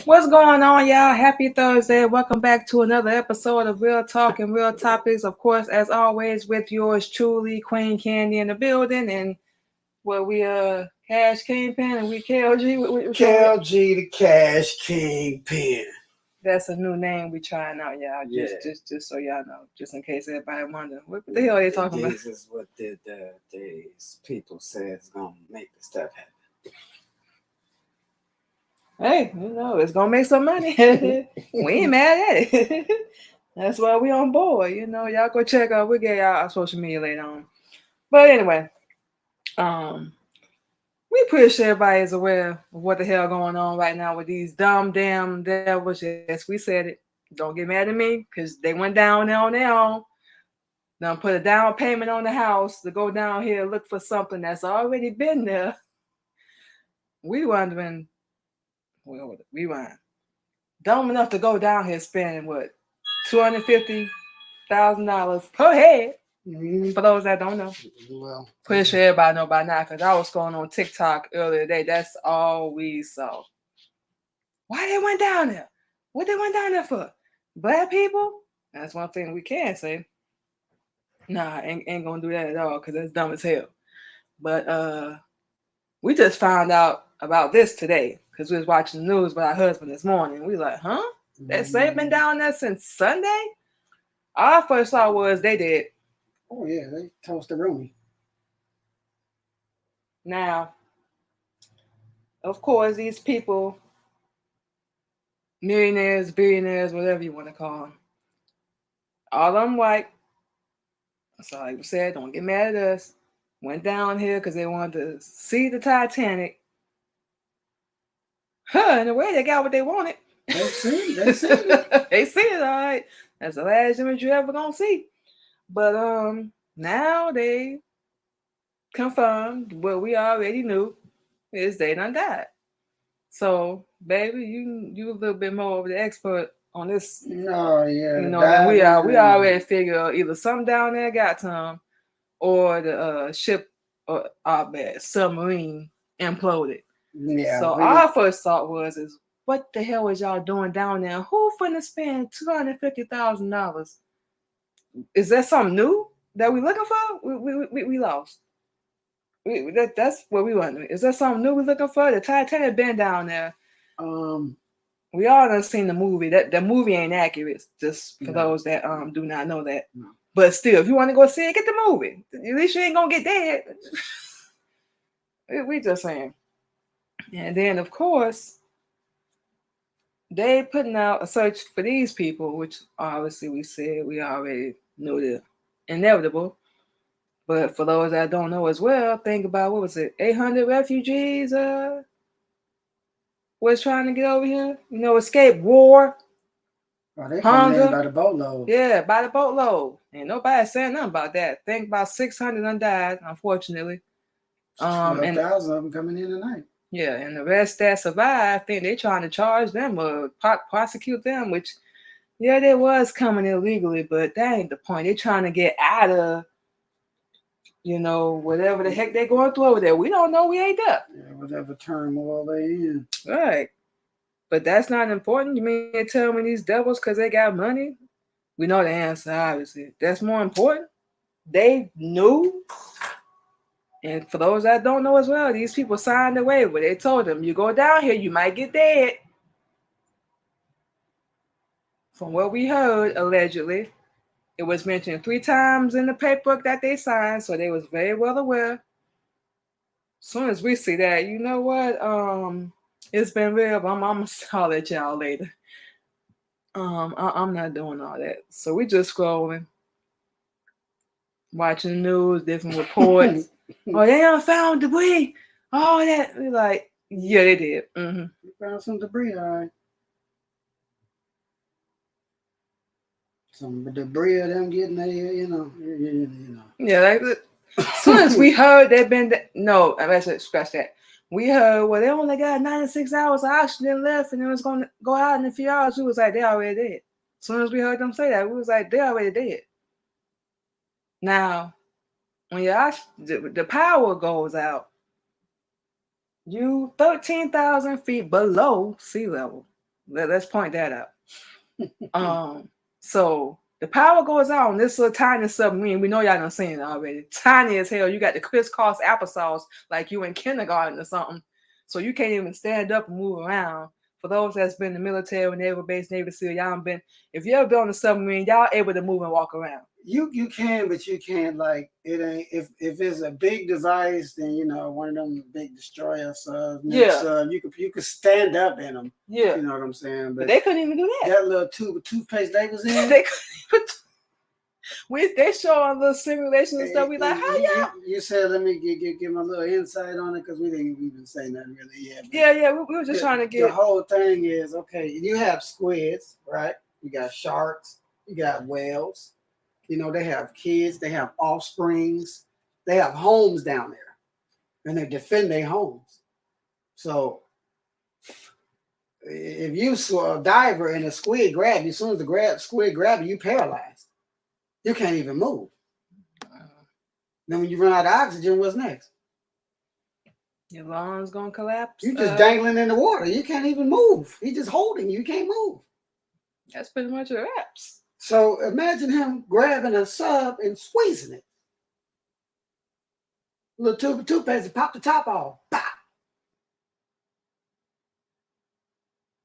What's going on, y'all? Happy Thursday. Welcome back to another episode of Real Talk and Real Topics. Of course, as always, with yours truly, Queen Candy in the building. And what we Cash Kingpin and we KLG. KLG the Cash Kingpin. That's a new name we trying out, y'all. Yeah. Just so y'all know, just in case everybody wondering what the hell they talking about. This is what these people say is gonna make the stuff happen. Hey, it's gonna make some money. We ain't mad at it. That's why we on board. Y'all go check out. We'll get y'all our social media later on. But anyway, um, we pretty sure everybody is aware of what the hell going on right now with these damn devils. Yes, we said it. Don't get mad at me because they went down there on their own. Done put a down payment on the house to go down here and look for something that's already been there. We wondering, well, we want dumb enough to go down here spending what $250,000 per head. Mm-hmm. For those that don't know, well, pretty sure everybody know by now because I was scrolling on TikTok earlier today. That's all we saw. Why they went down there? What they went down there for? Black people? That's one thing we can say. Nah, ain't gonna do that at all because that's dumb as hell. But we just found out about this today because we was watching the news with our husband this morning. We like, huh? That say been down there since Sunday? Our first thought was they did. Oh yeah, they toast the room. Now, of course, these people, millionaires, billionaires, whatever you want to call them, all of them white. So like we said, don't get mad at us. Went down here because they wanted to see the Titanic. In a way, they got what they wanted. They see it. They see it, all right. That's the last image you ever gonna see. But now they confirmed what we already knew is they done died. So, baby, you a little bit more of the expert on this. No, yeah. And we already figure either something down there got some, or the ship or submarine imploded. Yeah. So our first thought is what the hell was y'all doing down there? Who finna spend $250,000? Is that something new that we looking for? We lost. That's what we wondering. Is that something new we looking for? The Titanic been down there. We all done seen the movie. The movie ain't accurate. Just for those that do not know that. No. But still, if you want to go see it, get the movie. At least you ain't gonna get dead. We just saying. And then of course, they putting out a search for these people, which obviously we said we already knew the inevitable. But for those that don't know as well, think about what was it? 800 refugees was trying to get over here. Escape war. Oh, they hunger by the boatload. Yeah, by the boatload. And nobody saying nothing about that. Think about 600 done died, unfortunately. 12,000 of them coming in tonight. Yeah, and the rest that survived, I think they trying to charge them or prosecute them, which, yeah, they was coming illegally, but that ain't the point. They trying to get out of, whatever the heck they going through over there. We don't know. We ain't there. Yeah, whatever turmoil they in. Right. But that's not important. You mean to tell me these devils because they got money? We know the answer, obviously. That's more important. They knew. And for those that don't know as well, these people signed a waiver. They told them, you go down here, you might get dead. From what we heard, allegedly, it was mentioned 3 times in the paperwork that they signed, so they was very well aware. As soon as we see that, you know what? It's been real, but I'm gonna holler at y'all later. I'm not doing all that. So we just scrolling, watching the news, different reports. Oh, they done found debris. All that. We like, yeah, they did. Mm-hmm. They found some debris, all right. Some debris of them getting there, Yeah, like as soon as we heard they've been no, I should scratch that. We heard, well, they only got 96 hours of oxygen left and it was going to go out in a few hours. We was like, they already dead. As soon as we heard them say that, we was like, they already dead. Now, when the power goes out, you 13,000 feet below sea level. Let's point that out. So the power goes out on this little tiny submarine. We know y'all done seen it already. Tiny as hell. You got the crisscross applesauce like you in kindergarten or something. So you can't even stand up and move around. For those that's been in the military, naval base, Navy SEAL, y'all been. If you ever been on a submarine, y'all able to move and walk around. You can, but you can't, like, it ain't, if it's a big device, then one of them big destroyer subs. You could stand up in them. Yeah, you know what I'm saying. But they couldn't even do that. That little tube of toothpaste they was in. They couldn't even. They show on little simulations and stuff. We like, how y'all? You said, let me give my little insight on it because we didn't even say nothing really yet. Yeah. We were just trying to get the whole thing is okay. You have squids, right? You got sharks. You got whales. They have kids, they have offsprings, they have homes down there, and they defend their homes. So if you saw a diver and a squid grab you, as soon as the squid grab you, you paralyzed. You can't even move. Then when you run out of oxygen, what's next? Your lungs gonna collapse. You just dangling in the water. You can't even move. He's just holding you. You can't move. That's pretty much a wrap. So imagine him grabbing a sub and squeezing it. A little tube of toothpaste and pop the top off. Pop.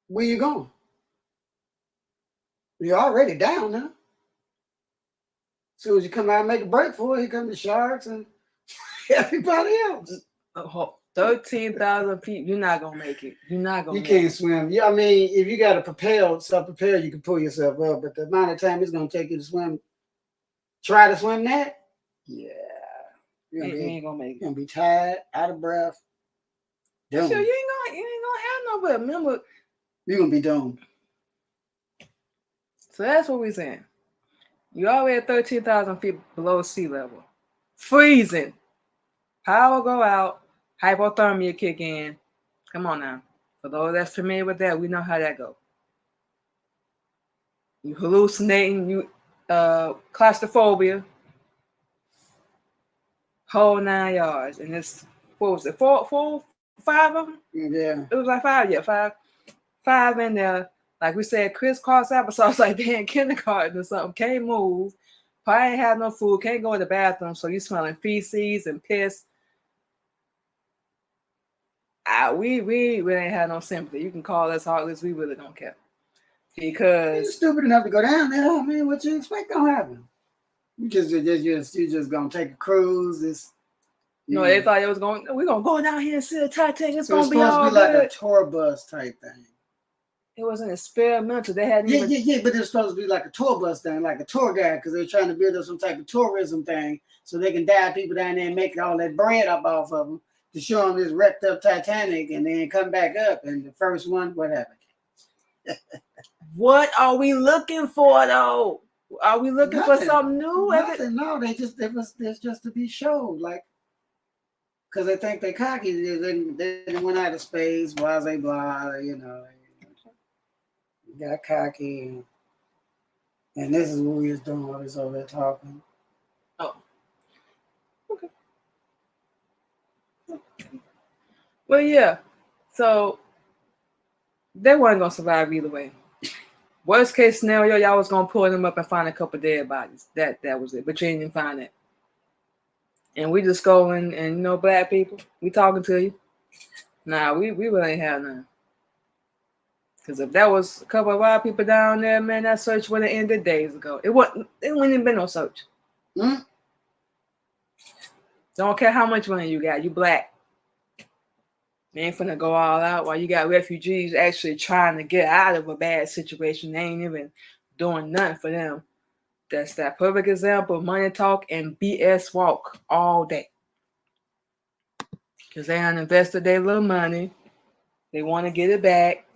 Where you going? You're already down now. As soon as you come out and make a break for it, here come the sharks and everybody else. 13,000 feet, you're not gonna make it. You're not gonna. You can't swim. Yeah, I mean, if you got to self-propel, you can pull yourself up. But the amount of time it's gonna take you to swim, try to swim that, yeah, you ain't gonna make it. You're gonna be tired, out of breath. Doomed. Sure, you ain't gonna have no. But remember, you're gonna be doomed. So that's what we're saying. You already at 13,000 feet below sea level, freezing. Power go out. Hypothermia kick in. Come on now. For those that's familiar with that, we know how that goes. You hallucinating, you claustrophobia, whole 9 yards. And it's, what was it, five of them? Yeah. It was like five in there. Like we said, crisscross applesauce like they in kindergarten or something. Can't move. Probably ain't have no food. Can't go in the bathroom. So you smelling feces and piss. We ain't had no sympathy. You can call us heartless. We really don't care. Because you're stupid enough to go down there. I mean, what you expect gonna happen? You just gonna take a cruise. They thought we're gonna go down here and see the Titanic. It's gonna be all supposed to be good. Like a tour bus type thing. It was an experimental. They hadn't but it was supposed to be like a tour bus thing, like a tour guide, because they're trying to build up some type of tourism thing so they can dive people down there and make all that bread up off of them. To show them this wrecked up Titanic and then come back up. And the first one, what happened? What are we looking for, though? Are we looking for something new? Nothing. No, it's just to be showed, like, because they think they're cocky. They went out of space, blah, blah, blah, got cocky. And this is what we was doing while we was over there talking. Oh. Okay. Well, yeah. So they weren't gonna survive either way. Worst case scenario, y'all was gonna pull them up and find a couple dead bodies. That was it. But you didn't even find it. And we just go and black people, we talking to you. Nah, we really ain't have none. Because if that was a couple of white people down there, man, that search would have ended days ago. It wouldn't even been no search. Mm-hmm. Don't care how much money you got, you black. They ain't finna go all out while you got refugees actually trying to get out of a bad situation. They ain't even doing nothing for them. That's that perfect example of money talk and BS walk all day. Because they done invested their little money. They want to get it back.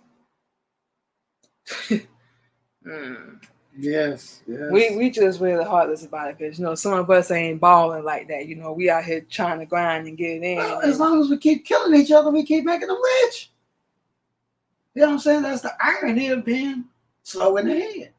Yes. We just really heartless about it because some of us ain't balling like that. We out here trying to grind and get it in. Well, as long as we keep killing each other, we keep making them rich. You know what I'm saying? That's the irony of being slow in the head.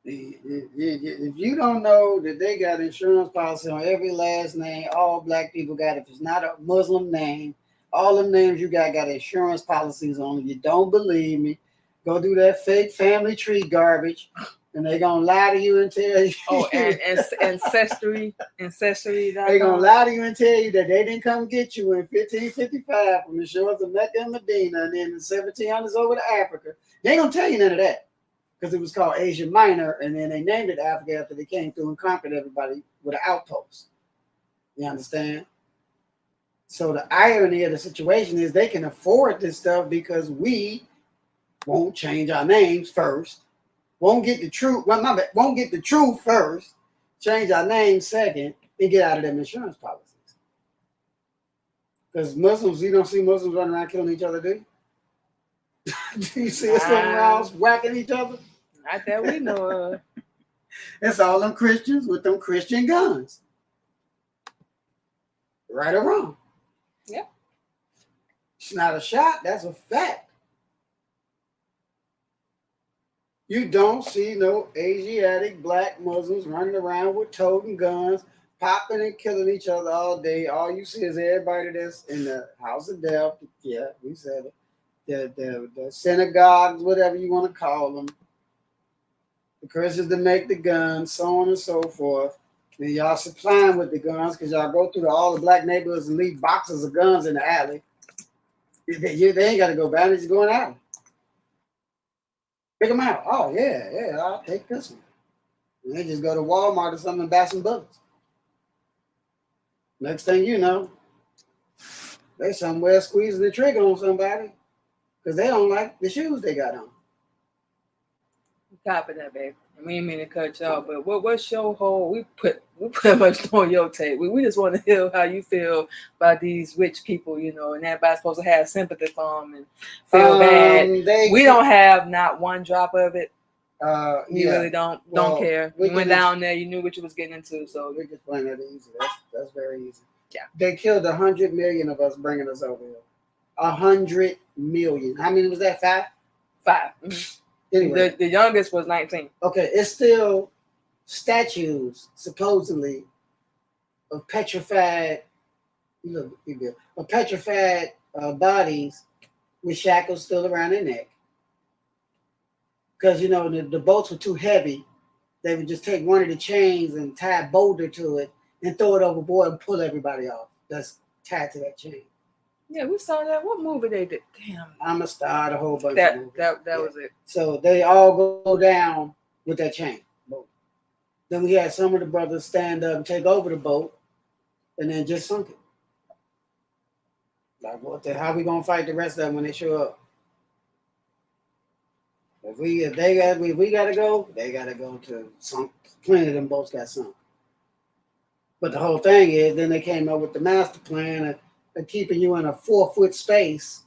If you don't know that they got insurance policy on every last name, all black people got. If it's not a Muslim name, all them names you got insurance policies on. If you don't believe me, Go do that fake family tree garbage, and they're gonna lie to you and tell you. Oh, and ancestry. They're gonna lie to you and tell you that they didn't come get you in 1555 from the shores of Mecca and Medina, and then in the 1700s over to Africa. They ain't gonna tell you none of that because it was called Asia Minor, and then they named it Africa after they came through and conquered everybody with an outpost. You understand? So the irony of the situation is they can afford this stuff because we won't change our names first, won't get the truth. Well, my bad, won't get the truth first, change our name second, and get out of them insurance policies. Because Muslims, you don't see Muslims running around killing each other, do you? Do you see us running around whacking each other? Not that we know of. It's all them Christians with them Christian guns. Right or wrong? Yeah. It's not a shot, that's a fact. You don't see no Asiatic black Muslims running around with toting guns, popping and killing each other all day. All you see is everybody that's in the house of death. Yeah, we said it. The synagogues, whatever you want to call them. The Christians that make the guns, so on and so forth. And y'all supplying with the guns because y'all go through all the black neighborhoods and leave boxes of guns in the alley. They ain't got to go back, they're just going out. Pick them out. Oh, yeah, I'll take this one. And they just go to Walmart or something and buy some bullets. Next thing you know, they somewhere squeezing the trigger on somebody because they don't like the shoes they got on. Copy that, babe. We ain't mean to cut y'all, but what's your whole? We put much on your tape. We just want to hear how you feel about these rich people, you know, and everybody's supposed to have sympathy for them and feel bad. We don't have not one drop of it. We really don't care. You went down there, you knew what you was getting into, so we just find that easy. That's very easy. Yeah, they killed 100 million of us bringing us over here. 100 million. How many was that? 5. Mm-hmm. Anyway, the youngest was 19. Okay, it's still statues supposedly of petrified, bodies with shackles still around their neck. Because the boats were too heavy, they would just take one of the chains and tie a boulder to it and throw it overboard and pull everybody off. That's tied to that chain. Yeah, we saw that. What movie they did? Damn. I'm a star. A whole bunch of movies. That was it. So they all go down with that chain. Then we had some of the brothers stand up and take over the boat, and then just sunk it. Like, how we gonna fight the rest of them when they show up? If we gotta go, they gotta go to sunk. Plenty of them boats got sunk. But the whole thing is, then they came up with the master plan of keeping you in a 4-foot space,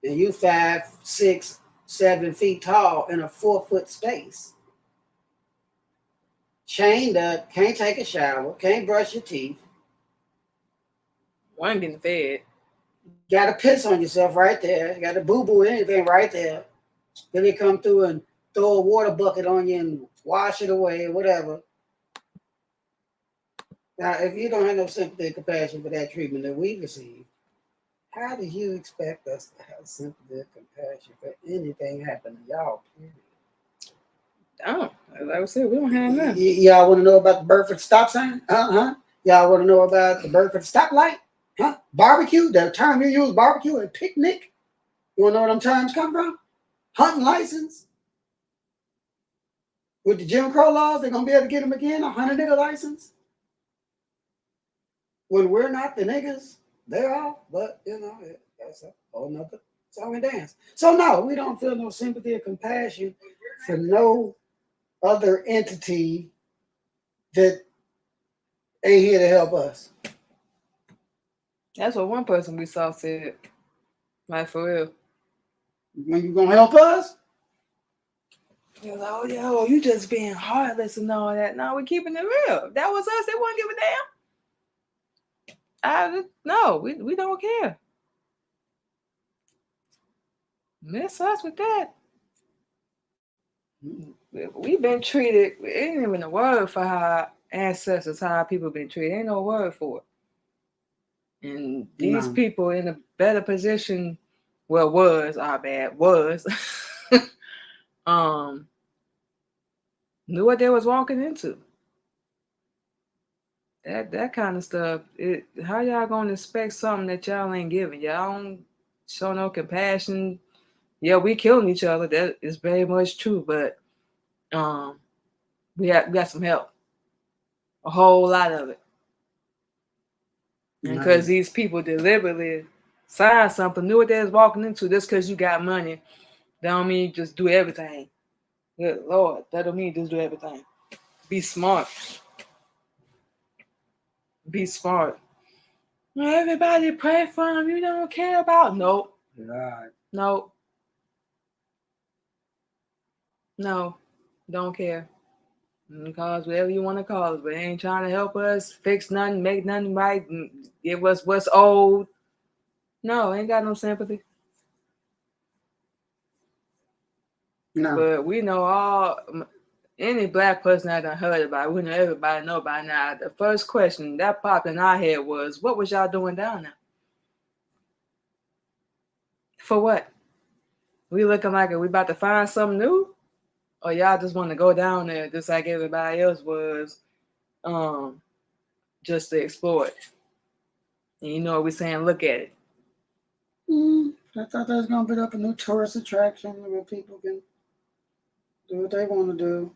and you 5, 6, 7 feet tall in a 4-foot space, chained up, can't take a shower, can't brush your teeth. One getting fed. Got to piss on yourself right there. Got to boo-boo anything right there. Then they come through and throw a water bucket on you and wash it away or whatever. Now, if you don't have no sympathy and compassion for that treatment that we received, how do you expect us to have sympathy and compassion for anything happening to y'all? Oh, like I said, we don't have none. Y'all want to know about the Burford stop sign? Y'all want to know about the Burford stoplight? Barbecue, the term you use, barbecue and picnic. You want to know where them terms come from? Hunting license. With the Jim Crow laws, they're going to be able to get them again, a hunting nigga license. When we're not the niggas, they're all, but that's a whole nother song and dance. So no, we don't feel no sympathy or compassion for no other entity that ain't here to help us. That's what one person we saw said. Like, for real. When you gonna help us? He was like, oh, yo, you just being heartless and all that. No, we're keeping it real. That was us. They wouldn't give a damn. No, we don't care. Miss us with that. We've been treated. It ain't even a word for how our ancestors, how our people been treated. Ain't no word for it. And these people in a better position, was knew what they was walking into. That kind of stuff. How y'all gonna expect something that y'all ain't giving? Y'all don't show no compassion. Yeah, we killing each other. That is very much true, but we got some help. A whole lot of it. And because these people deliberately signed something, knew what they was walking into, just because you got money, that don't mean you just do everything. Good Lord, that don't mean just do everything. Be smart. Be smart. Everybody pray for him. You don't care about. Nope. Right. Nope. No. Don't care. Cause whatever you want to call it, but they ain't trying to help us fix nothing, make nothing right, give us what's old. No, ain't got no sympathy. No. But we know any black person that done heard about it, we know everybody know by now. The first question that popped in our head was, what was y'all doing down there? For what? We looking like we about to find something new? Or y'all just want to go down there just like everybody else was, just to explore it? And you know what we're saying? Look at it. I thought they was gonna put up a new tourist attraction where people can do what they want to do.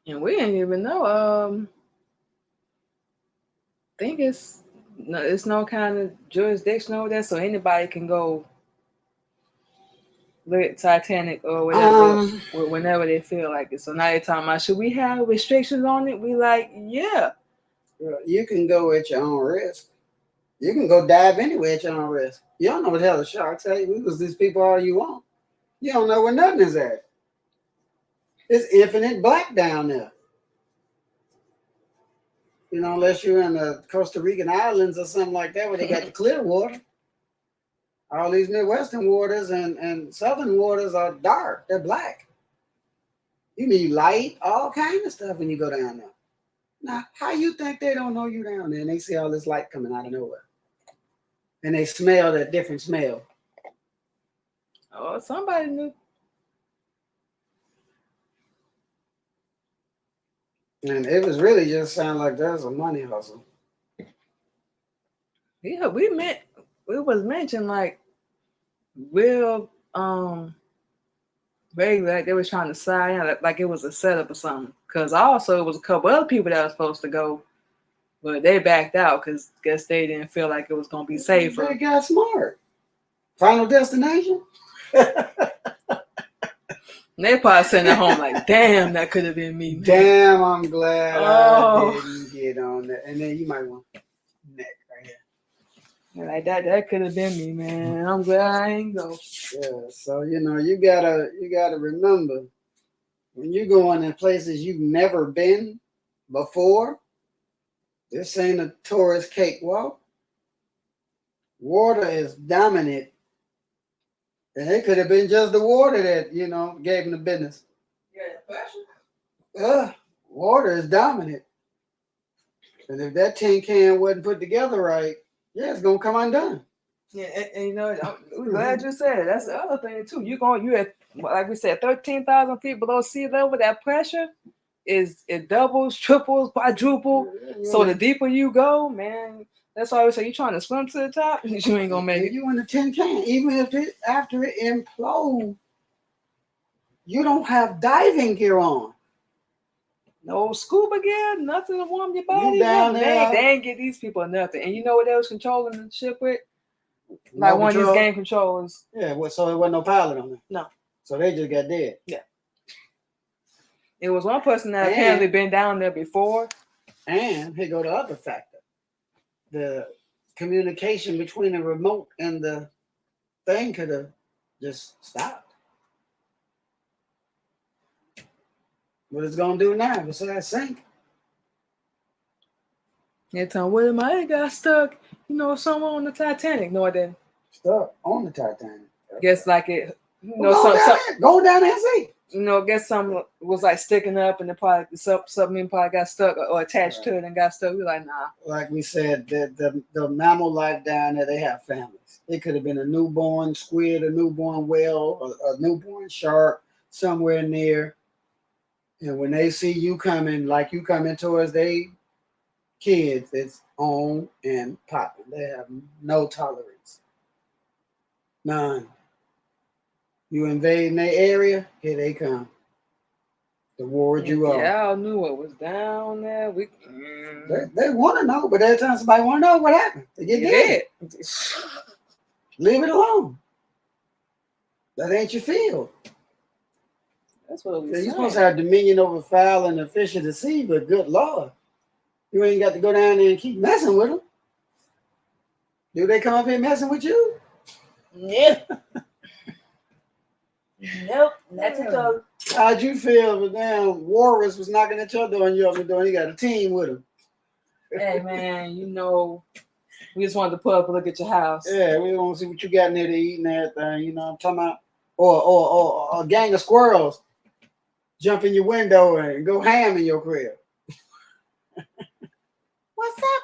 And we didn't even know. I think it's no kind of jurisdiction over there, so anybody can go look at Titanic or whatever whenever they feel like it. So now they're talking about, should we have restrictions on it? We like, yeah. You can go at your own risk. You can go dive anywhere at your own risk. You don't know what the hell the sharks say. We was these people all you want. You don't know where nothing is at. It's infinite black down there. You know, unless you're in the Costa Rican islands or something like that where they got the clear water. All these Midwestern waters and Southern waters are dark. They're black. You need light, all kinds of stuff when you go down there. Now, how you think they don't know you down there and they see all this light coming out of nowhere? And they smell that different smell. Oh, somebody knew. And it was really just sound like there's a money hustle. Yeah, it was mentioned like real regular, like they was trying to sign out like it was a setup or something. Cause also it was a couple other people that were supposed to go, but they backed out because guess they didn't feel like it was gonna be safer. They got smart. Final Destination. They probably sitting at home like, damn, that could have been me. Man. Damn, I'm glad I didn't get on that. And then you might want neck right here. Like that could have been me, man. I'm glad I ain't go. Yeah, so you know, you gotta remember when you're going in places you've never been before, this ain't a tourist cakewalk. Water is dominant. And it could have been just the water that, you know, gave them the business. Yeah, water is dominant. And if that tin can wasn't put together right, yeah, it's gonna come undone. Yeah, and you know, I'm glad you said it. That's the other thing too. You at, like we said, 13,000 feet below sea level. That pressure it doubles, triples, quadruple. So the deeper you go, man, that's why I would say you trying to swim to the top, you ain't gonna make it. You in the tin can, even if after it implodes, you don't have diving gear on. No scuba gear, nothing to warm your body. You down there, they ain't get these people nothing. And you know what they was controlling the ship with? Like one of these game controllers. Yeah, so it wasn't no pilot on it. No. So they just got dead. Yeah. It was one person that apparently been down there before. And here go the other factor. The communication between the remote and the thing could have just stopped. What it's gonna do now besides sink? Yeah, tell me, what am I? Got stuck, you know, somewhere on the Titanic. No, I didn't. Stuck on the Titanic. Guess like it, you know, go down there and see. Guess some was like sticking up, and the submarine probably got stuck or attached to it and got stuck. We like, nah. Like we said, the mammal life down there, they have families. It could have been a newborn squid, a newborn whale, a newborn shark somewhere near. And when they see you coming, like you coming towards they kids, it's on and popping. They have no tolerance. None. You invading their area, here they come. To ward you off. Y'all knew what was down there. They want to know, but every time somebody want to know what happened, they get dead. Leave it alone. That ain't your field. That's what You're supposed to have dominion over fowl and the fish of the sea, but good Lord, you ain't got to go down there and keep messing with them. Do they come up here messing with you? Yeah. Nope, that's a joke. How'd you feel if damn Walrus was knocking at your door and you open the door and you got a team with him? Hey man, we just wanted to pull up and look at your house. Yeah, we want to see what you got in there to eat and everything. You know what I'm talking about? Or a gang of squirrels jump in your window and go ham in your crib. What's up,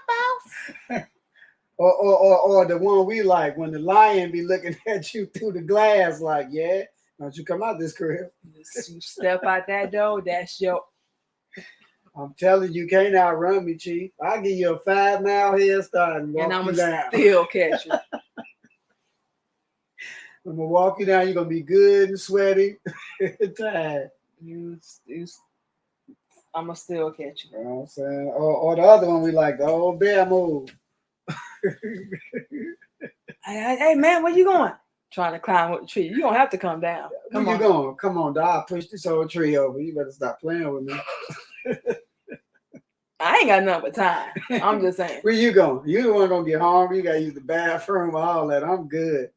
boss? Or the one we like when the lion be looking at you through the glass like, yeah, don't you come out this crib. You step out that door, that's your... I'm telling you, can't outrun me, Chief. I'll give you a 5-mile head start and walk you down. Still catch you. I'm gonna walk you down. You're gonna be good and sweaty, tired. I'ma still catch you. You know what I'm saying? Or the other one we like, the old bear move. Hey man, where you going? Trying to climb up the tree. You don't have to come down. Where you going? Come on, dog. I'll push this old tree over. You better stop playing with me. I ain't got nothing but time. I'm just saying. Where you going? You the one gonna get hungry. You gotta use the bathroom, all that. I'm good.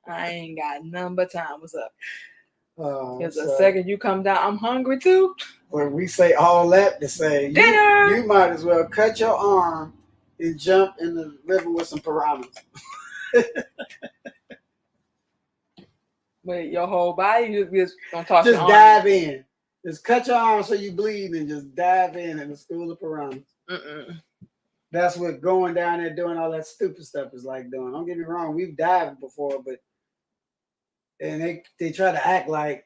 I ain't got nothing but time. What's up? Because So, the second you come down, I'm hungry too. when we say all that to say, Dinner! you might as well cut your arm and jump in the river with some piranhas. With your whole body, you just gonna toss Just your arm. dive in. Just cut your arm so you bleed and just dive in the school of piranhas. Mm-mm. That's what going down there doing all that stupid stuff is like doing. Don't get me wrong, we've dived before, and they try to act like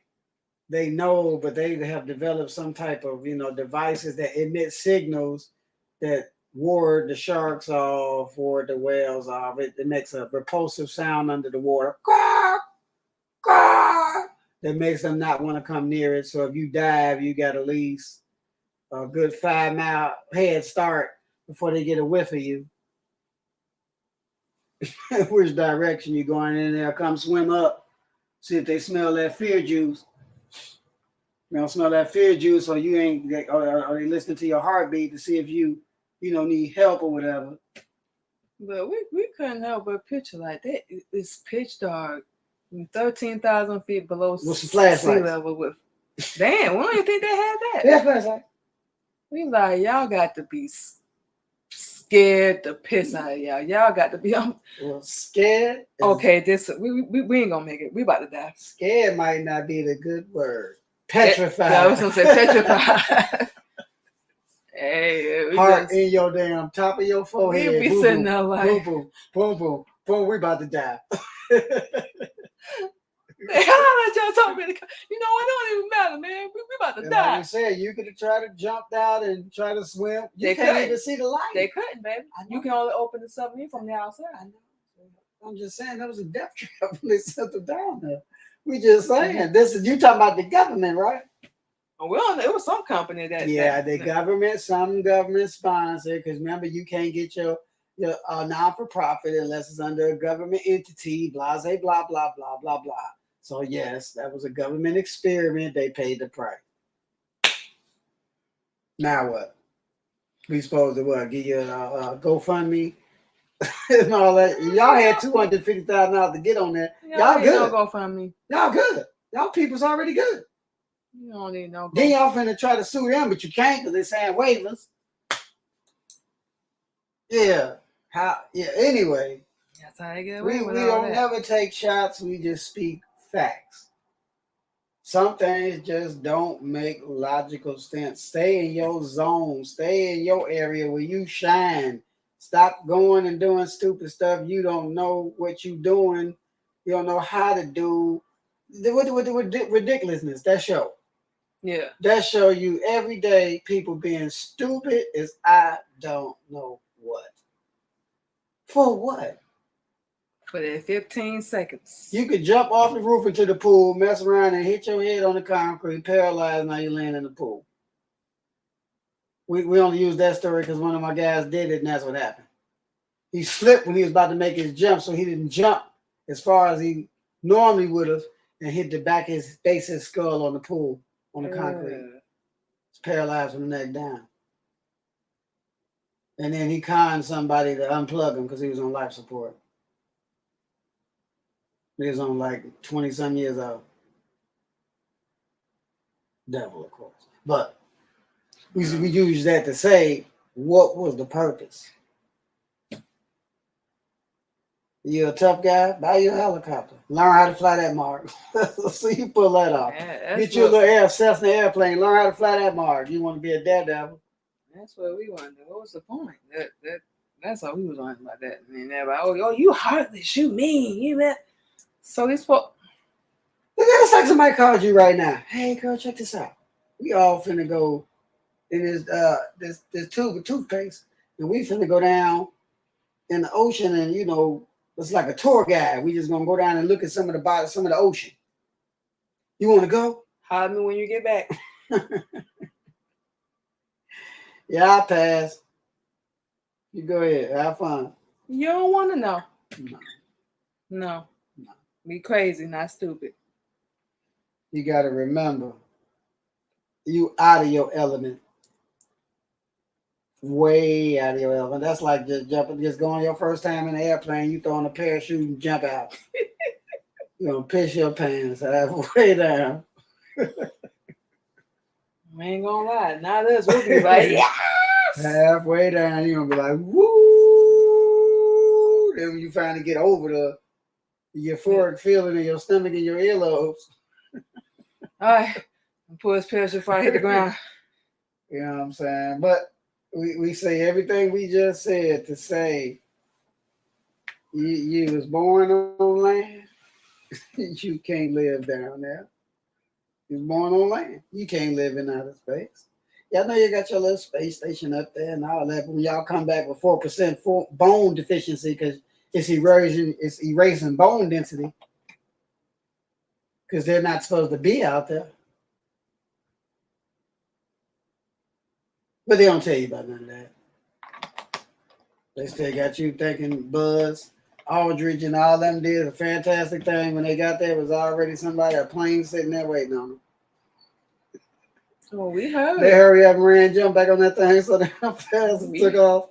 they know, but they have developed some type of devices that emit signals that ward the sharks off, ward the whales off. It makes a repulsive sound under the water. That makes them not want to come near it. So if you dive, you got at least a good 5-mile head start before they get a whiff of you. Which direction you going in there? Come swim up. See if they smell that fear juice. You don't smell that fear juice, or you ain't, or they listen to your heartbeat to see if you need help or whatever. But we couldn't help but picture like that. It's pitch dark, 13,000 feet below sea level. With damn, we don't even think they had that. Yeah, flashlight. We like, y'all got to be scared the piss out of y'all. Y'all got to be scared. Okay, we ain't gonna make it. We about to die. Scared might not be the good word. Petrified. I was gonna say petrified. Hey, heart in your damn top of your forehead. We be sitting there like boom, boom, boom, boom. We about to die. How let y'all talk me? You know what? It don't even matter, man. We about to die. Like I said, you could have tried to jump out and try to swim. You can't couldn't even see the light. They couldn't, baby. You can only open the submarine from the outside. I know. I'm just saying that was a death trap when they sent them down there. We just saying this is you talking about the government, right? Well, it was some company that. Yeah, some government sponsored. Because remember, you can't get your non-for-profit unless it's under a government entity. Blase, blah blah blah blah blah. So yes, that was a government experiment. They paid the price. Now what? We supposed to what? Give you a GoFundMe and all that. Y'all had $250,000 to get on there. Y'all good. No GoFundMe. Y'all good. Y'all people's already good. You don't need no. Then y'all finna try to sue them, but you can't because they're saying waivers. Yeah. Anyway. That's how they get We away with don't never take shots. We just speak facts. Some things just don't make logical sense. Stay in your zone. Stay in your area where you shine. Stop going and doing stupid stuff. You don't know what you're doing. You don't know how to do. The ridiculousness. That show. Yeah. That show you every day people being stupid as I don't know what. For what? For that 15 seconds. You could jump off the roof into the pool, mess around, and hit your head on the concrete, paralyzed. Now you land in the pool. We only use that story because one of my guys did it, and that's what happened. He slipped when he was about to make his jump, so he didn't jump as far as he normally would have, and hit the back of his base of his skull on the pool, on the concrete. He's paralyzed from the neck down. And then he conned somebody to unplug him because he was on life support. He was on like 20-some years old. Devil, of course. But we use that to say, what was the purpose? You're a tough guy, buy you a helicopter. Learn how to fly that mark. So you pull that off. Get you a little Cessna airplane. Learn how to fly that mark. You want to be a daredevil. That's what we wanted. What was the point? That's all we was on about that. And everybody, oh, you heartless, you mean, you that. So this what? It's like somebody called you right now. Hey, girl, check this out. We all finna go in this tube of toothpaste, and we finna go down in the ocean, and it's like a tour guide. We just gonna go down and look at some of the ocean. You want to go? Holler me when you get back. Yeah, I'll pass. You go ahead. Have fun. You don't want to know. No. No. Be crazy, not stupid. You got to remember, you out of your element. Way out of your element. That's like just going your first time in the airplane, you throw on a parachute and jump out. You're going to piss your pants halfway down. I ain't gonna lie. Not us. We'll be like, yes! Halfway down, you're going to be like, woo! Then when you finally get over the euphoric feeling in your stomach and your earlobes. All right. Pull his parachute before I hit the ground. You know what I'm saying? But we say everything we just said to say you was born on land. You can't live down there. You was born on land. You can't live in outer space. Yeah, I know you got your little space station up there and all that, but when y'all come back with 4% bone deficiency because it's erasing bone density because they're not supposed to be out there. But they don't tell you about none of that. They still got you thinking Buzz Aldridge and all them did a fantastic thing. When they got there, it was already a plane sitting there waiting on them. Oh, we heard. They hurry up and ran, jumped back on that thing so they fast and took off.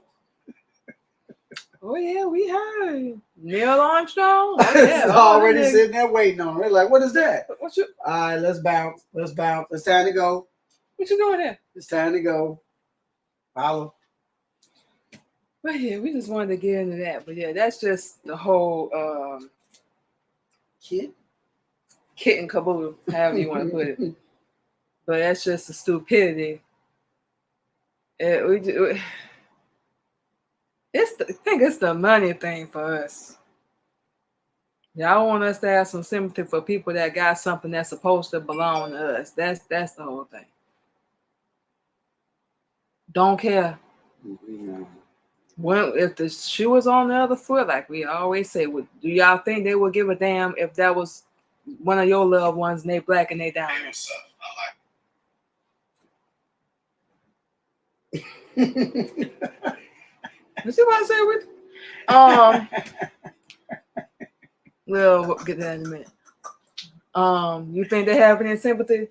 Oh, yeah, we heard. Neil Armstrong? Oh, yeah. It's already sitting there waiting on them. They're like, what is that? What you? All right, let's bounce. Let's bounce. It's time to go. What you doing there? It's time to go. Follow. But yeah, we just wanted to get into that. But yeah, that's just the whole kit and caboodle, however you want to put it. But that's just the stupidity. I think it's the money thing for us. Y'all want us to have some sympathy for people that got something that's supposed to belong to us. That's the whole thing. Don't care. Yeah. Well, if the shoe was on the other foot, like we always say, do y'all think they would give a damn if that was one of your loved ones and they black and they down there? You see what I say with? We'll get that in a minute. You think they have any sympathy?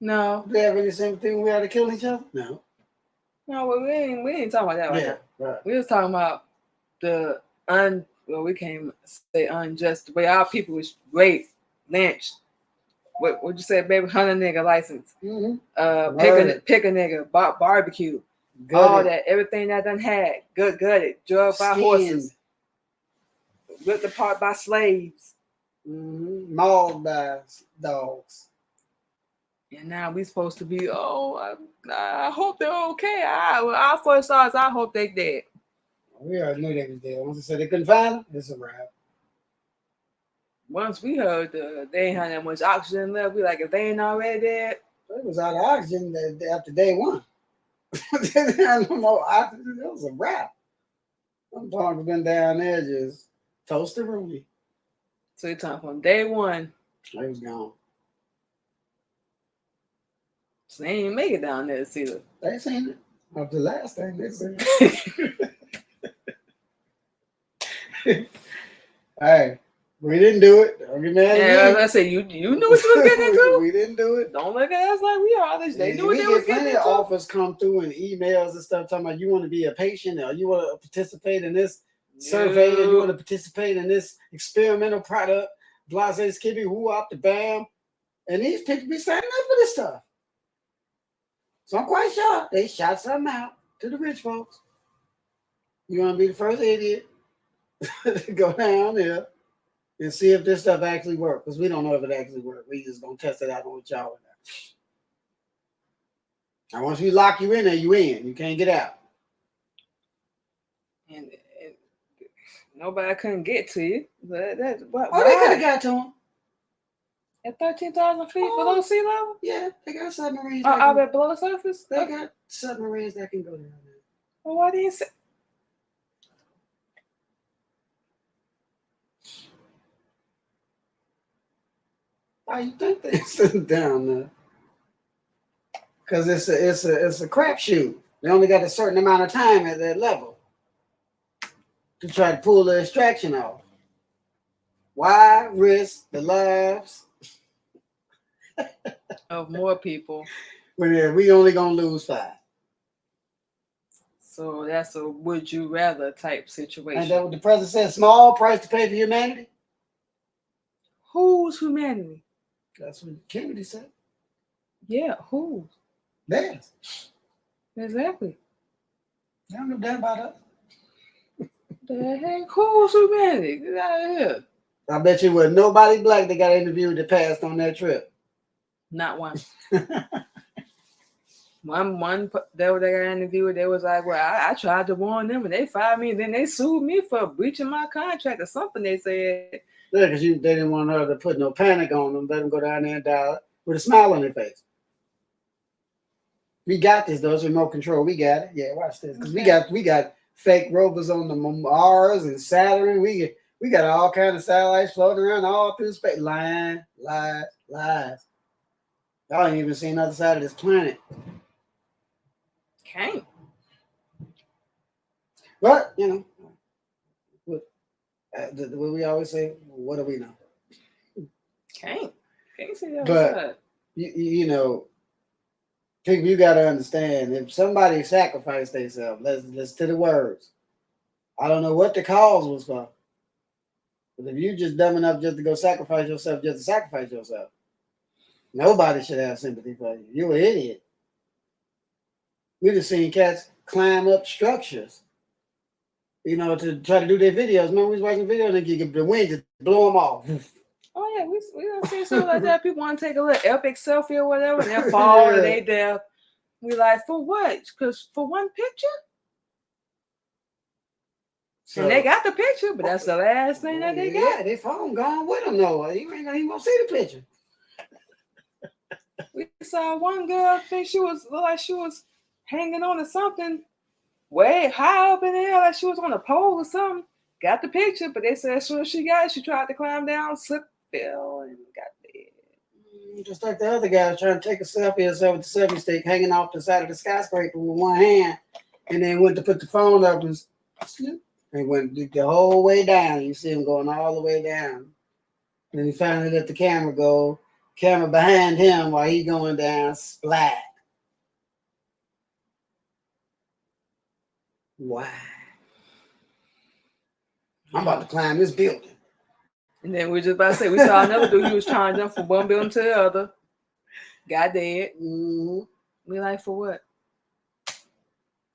No. Do they have any sympathy when we had to kill each other? No. No, well, we ain't talking about that right now. Right. We was talking about we can't say unjust, the way our people was raped, lynched. What'd you say, baby? 100 nigga license. Mm-hmm. Pick a nigga, barbecue. Gutted. All that, everything that done had, gutted, drugged by horses, ripped apart by slaves. Mauled by dogs. And now we supposed to be, I hope they're okay. Our first thoughts, I hope they dead. We already knew they was dead. Once they said they couldn't find them, it's a wrap. Once we heard they ain't had that much oxygen left, we like, if they ain't already dead. They was out of oxygen after day one. They didn't have no more oxygen. It was a wrap. Them dogs been down there just toast the Ruby. So you're talking from day one. They was gone. So they ain't even make it down there to see them. They seen it. Of the last thing they seen it. Hey, we didn't do it. Don't get mad Yeah, at me. I said, you knew what you was getting into? We didn't do it. Don't look at us like we are. They knew what they was getting plenty into. of offers come through and emails and stuff talking about you want to be a patient or you want to participate in this survey or you want to participate in this experimental product. Blase Skippy, who up the bam. And these people be signing up for this stuff. So I'm quite sure they shot something out to the rich folks. You want to be the first idiot to go down there and see if this stuff actually works. Because we don't know if it actually works. We just going to test it out on y'all. And once we lock you in there, you in. You can't get out. And nobody couldn't get to you. But they could have got to them. At 13,000 feet below sea level? Yeah, they got submarines. Out at below the surface? They got submarines that can go down there. Well, why didn't you say? Why you think they sitting down there? Because it's a crapshoot. They only got a certain amount of time at that level to try to pull the extraction off. Why risk the lives Of more people. when we only gonna lose 5? So that's a would you rather type situation. And that what the president said, small price to pay for humanity? Who's humanity? That's what Kennedy said. Yeah, who? Theirs. Exactly. They don't know that about us. The heck? Who's humanity? Get out of here. I bet you was nobody black that got interviewed that passed on that trip. Not one. One they got interviewed, they was like, well, I tried to warn them and they fired me, and then they sued me for breaching my contract or something, they said. Yeah, because they didn't want her to put no panic on them, let them go down there and die with a smile on their face. We got this, though. It's remote control. We got it. Yeah, watch this. Because we got fake rovers on the Mars and Saturn. We got all kinds of satellites floating around all through space. Lying, lies. Y'all ain't even seen the other side of this planet. Can't. But, you know, what we always say, what do we know? Can't see the other But, side. you know, people, you got to understand, if somebody sacrificed themselves, let's to the words. I don't know what the cause was for. But if you're just dumb enough just to go sacrifice yourself, just to sacrifice yourself, nobody should have sympathy for you. You're an idiot. We just seen cats climb up structures, you know, to try to do their videos. Remember, we was watching videos and the wind just blow them off. Oh yeah, we don't see something like that. People want to take a little epic selfie or whatever, and they fall and they death. We like, for what? Because for one picture? So, and they got the picture, but that's the last thing that they got. Yeah, their phone gone with them though. You ain't gonna even see the picture. We saw one girl, I think she was like she was hanging on to something way high up in the air, like she was on a pole or something. Got the picture, but they said as soon as she got it, she tried to climb down, slipped, fell, and got dead. Just like the other guy was trying to take a selfie of herself with the selfie stick hanging off the side of the skyscraper with one hand, and then went to put the phone up and slipped. And went the whole way down. You see him going all the way down. And then he finally let the camera go. Camera behind him while he going down, splat. Why? I'm about to climb this building. And then we just about to say, we saw another dude, he was trying to jump from one building to the other. Got dead. Mm-hmm. We like, for what?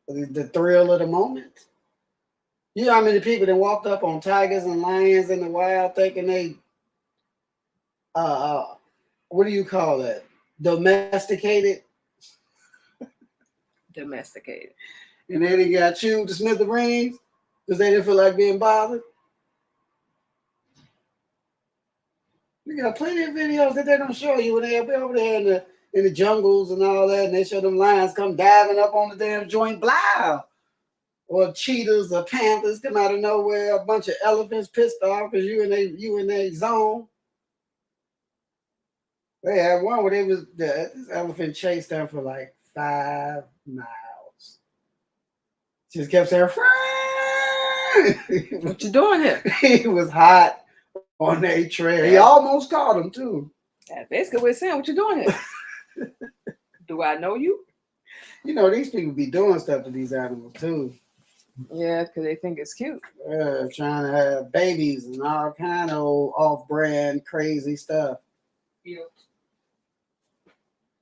The thrill of the moment. You know how many people that walked up on tigers and lions in the wild thinking they what do you call that? Domesticated. Domesticated. And then he got chewed to smithereens because they didn't feel like being bothered. You got plenty of videos that they don't show you when they'll be over there in the jungles and all that, and they show them lions come diving up on the damn joint, blah. Or cheetahs or panthers come out of nowhere, a bunch of elephants pissed off because you in their zone. They had one where this elephant chased them for like 5 miles. Just kept saying, What you doing here? He was hot on their trail. He almost caught him too. That's basically what it's saying. What you doing here? Do I know you? You know, these people be doing stuff to these animals too. Yeah, because they think it's cute. Trying to have babies and all kind of off-brand crazy stuff. Yeah.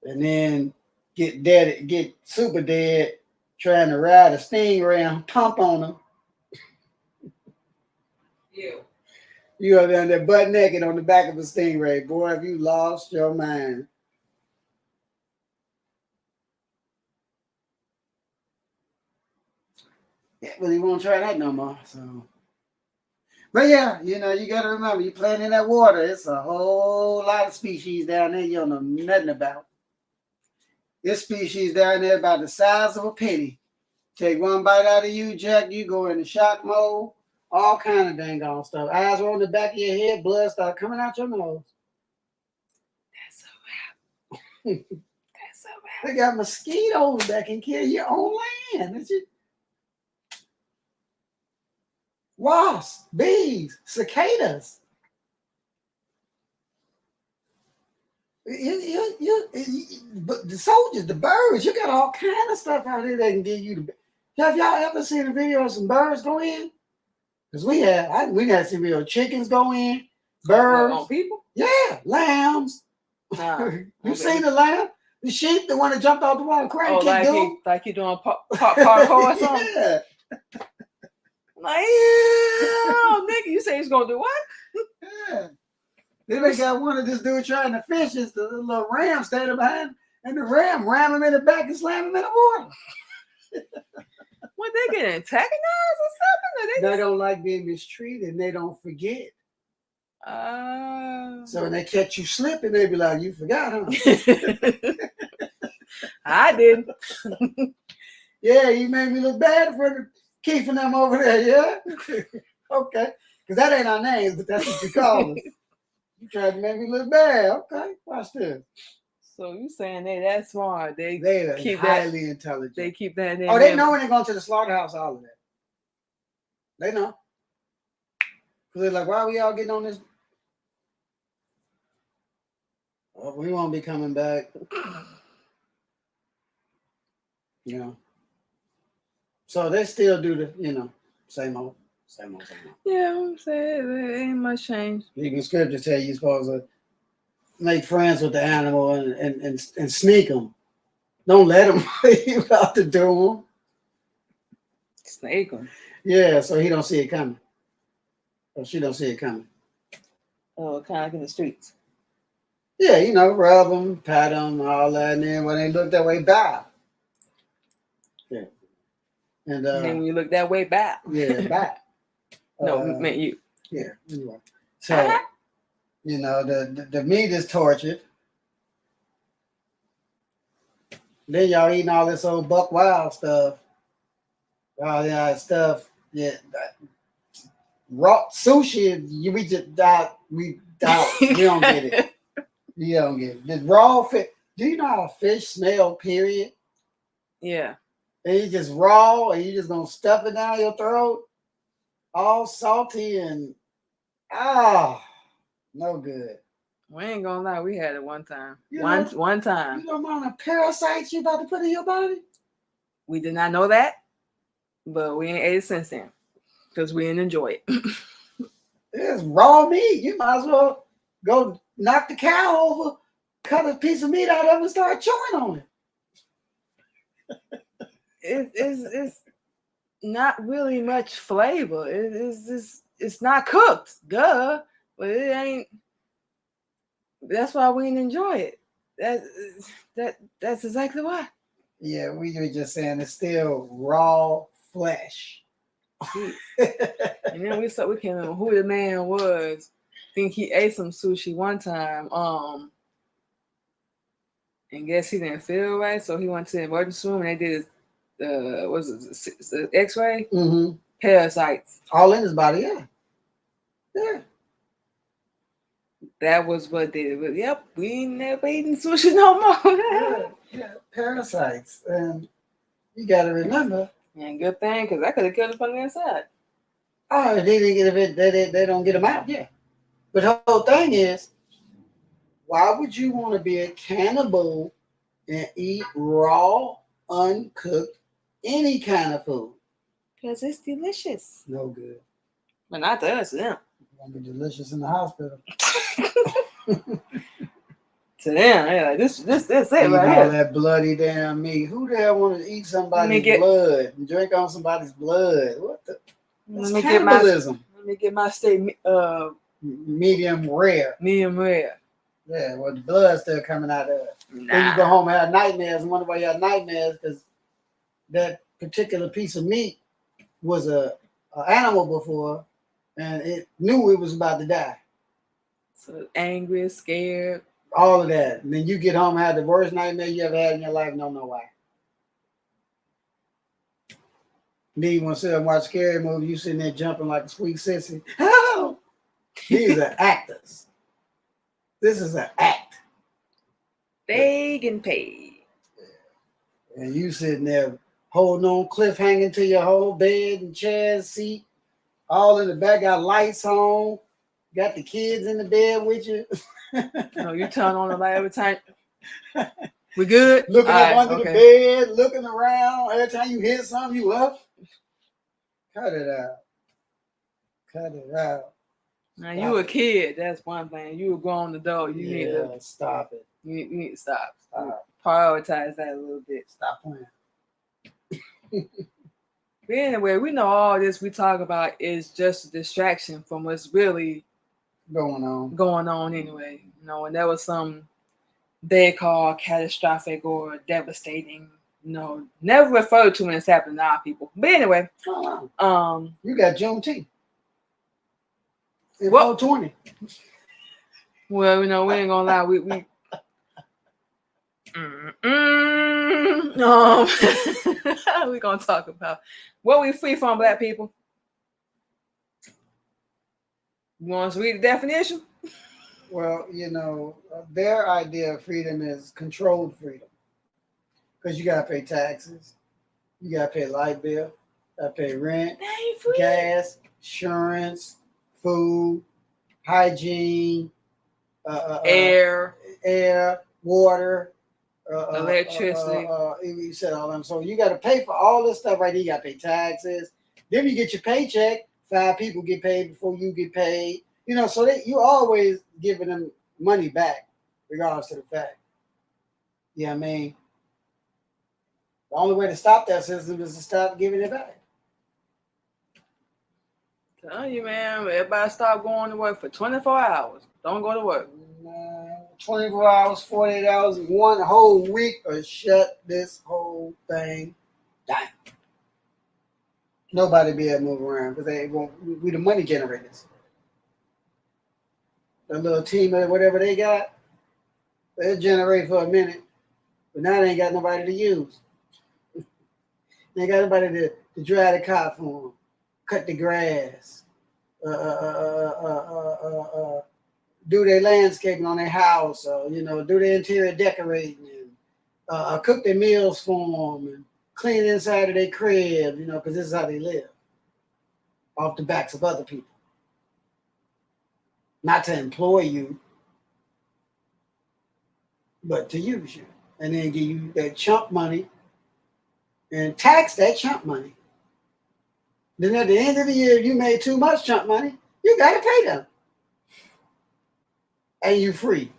And then get super dead trying to ride a stingray and pump on them. Yeah. You are down there butt naked on the back of a stingray. Boy, have you lost your mind. Yeah, but he won't try that no more. So, but yeah, you know, you got to remember, you playing in that water. It's a whole lot of species down there you don't know nothing about. This species down there about the size of a penny. Take one bite out of you, Jack, you go into shock mode. All kind of dang on stuff. Eyes are on the back of your head, blood start coming out your nose. That's a wrap. That's a wrap. They got mosquitoes that can kill you on land. That's it. Wasps, bees, cicadas. But the soldiers, the birds, you got all kind of stuff out there that can give you the. Have y'all ever seen a video of some birds go in? Because we got some real chickens go in, birds. On people? Yeah, lambs. You seen the lamb? The sheep, the one that jumped off the wall and cracked like he doing parkour or something? Yeah. Like, yeah, nigga, you say he's gonna do what? Yeah. Then they got one of this dude trying to fish. It's the little ram standing behind, and the ram ram him in the back and slam him in the water. What, they get antagonized or something? They don't like being mistreated, and they don't forget. So when they catch you slipping, they be like, "You forgot, huh?" I did. Yeah, you made me look bad for keeping them over there. Yeah, okay, because that ain't our names, but that's what you call us. You tried to make me look bad. Okay, watch this. So you saying they that smart? They keep highly intelligent. They keep that. Oh, they know when they're going to the slaughterhouse. All of that. They know. Because they're like, why are we all getting on this? Oh, we won't be coming back. You know. So they still do the, same old. Yeah, I'm saying there ain't much change. Even scripture tell you you're supposed to make friends with the animal and sneak them. Don't let them you out the door. Snake them. Yeah, so he don't see it coming. Or she don't see it coming. Oh, kind of like in the streets. Yeah, rub them, pat them, all that, and then when they look that way, bow. Yeah. And then when you look that way, back. Yeah, back. No, meant you. Yeah, anyway. So, the meat is tortured. Then y'all eating all this old Buck Wild stuff. All that stuff. Yeah. Raw sushi, we just die. We don't get it. You don't get it. The raw fish. Do you know how fish smell, period? Yeah. And you just raw and you just gonna stuff it down your throat. All salty and no good. We ain't gonna lie, we had it one time. You One time. You know the amount of parasites you about to put in your body? We did not know that, but we ain't ate it since then. Because we didn't enjoy it. It's raw meat. You might as well go knock the cow over, cut a piece of meat out of it and start chewing on it. It's not really much flavor. It's not cooked, duh. But it ain't. That's why we didn't enjoy it. That's exactly why. Yeah, we were just saying it's still raw flesh. And then we can't remember who the man was. Think he ate some sushi one time. And guess he didn't feel right, so he went to the emergency room and they did the X-ray? Mm-hmm. Parasites. All in his body, yeah. Yeah. That was what did it. But yep, we ain't never eating sushi no more. Yeah, parasites. And you got to remember. And good thing, because I could have killed it from the inside. Oh, they didn't get it. They don't get them out. Yeah. But the whole thing is, why would you want to be a cannibal and eat raw, uncooked, any kind of food? Because it's delicious. No good. But not to us, to them. Won't be delicious in the hospital. To them, they're like, this it Eating right all here. that bloody damn meat. Who the hell want to eat somebody's blood and drink on somebody's blood? What the? That's cannibalism. Let me get my steak medium rare. medium rare. Yeah, well, the blood's still coming out of it. Nah. Then you go home and have nightmares and wonder why you have nightmares because that particular piece of meat was a animal before and it knew it was about to die. So angry, scared. All of that. And then you get home and have the worst nightmare you ever had in your life, don't know why. Then you want to sit and watch scary movie, you sitting there jumping like a sweet sissy. Oh! These are actors. This is an act. They getting paid. And you sitting there holding on, cliff hanging to your whole bed and chair, seat, all in the back, got lights on, got the kids in the bed with you. No, you turn on the light every time. We good? Looking All up right, under okay. the bed, looking around. Every time you hit something, you up. Cut it out. Cut it out. Now you a kid, that's one thing. You a grown adult, you need to stop it. you need to stop. Stop. Prioritize that a little bit. Stop playing. But anyway, we know all this we talk about is just a distraction from what's really Going on anyway. You know, and there was some they call catastrophic or devastating, you know, never referred to when it's happening to our people. But anyway, you got Juneteenth. In What? 420. Well, you know, we ain't gonna lie, we we gonna talk about what we free from, black people. You want us to read the definition? Well, you know, their idea of freedom is controlled freedom. Because you got to pay taxes. You got to pay light bill. Got to pay rent, gas, insurance, food, hygiene, Air, water, electricity. You said all them. So you got to pay for all this stuff right there. You got to pay taxes. Then you get your paycheck. 5 people get paid before you get paid. You know, so you always giving them money back, regardless of the fact. You know what I mean? The only way to stop that system is to stop giving it back. Tell you, man, everybody stop going to work for 24 hours. Don't go to work. 24 hours, 48 hours, 1 whole week, or shut this whole thing down. Nobody be able to move around because they won't. We the money generators. The little team or whatever they got, they'll generate for a minute, but now they ain't got nobody to use. They ain't got nobody to drive the car for them, cut the grass, do their landscaping on their house, you know, do their interior decorating, and cook their meals for them, and clean inside of their crib, you know, because this is how they live, off the backs of other people. Not to employ you, but to use you. And then give you that chump money and tax that chump money. Then at the end of the year, if you made too much chump money, you got to pay them. And you free.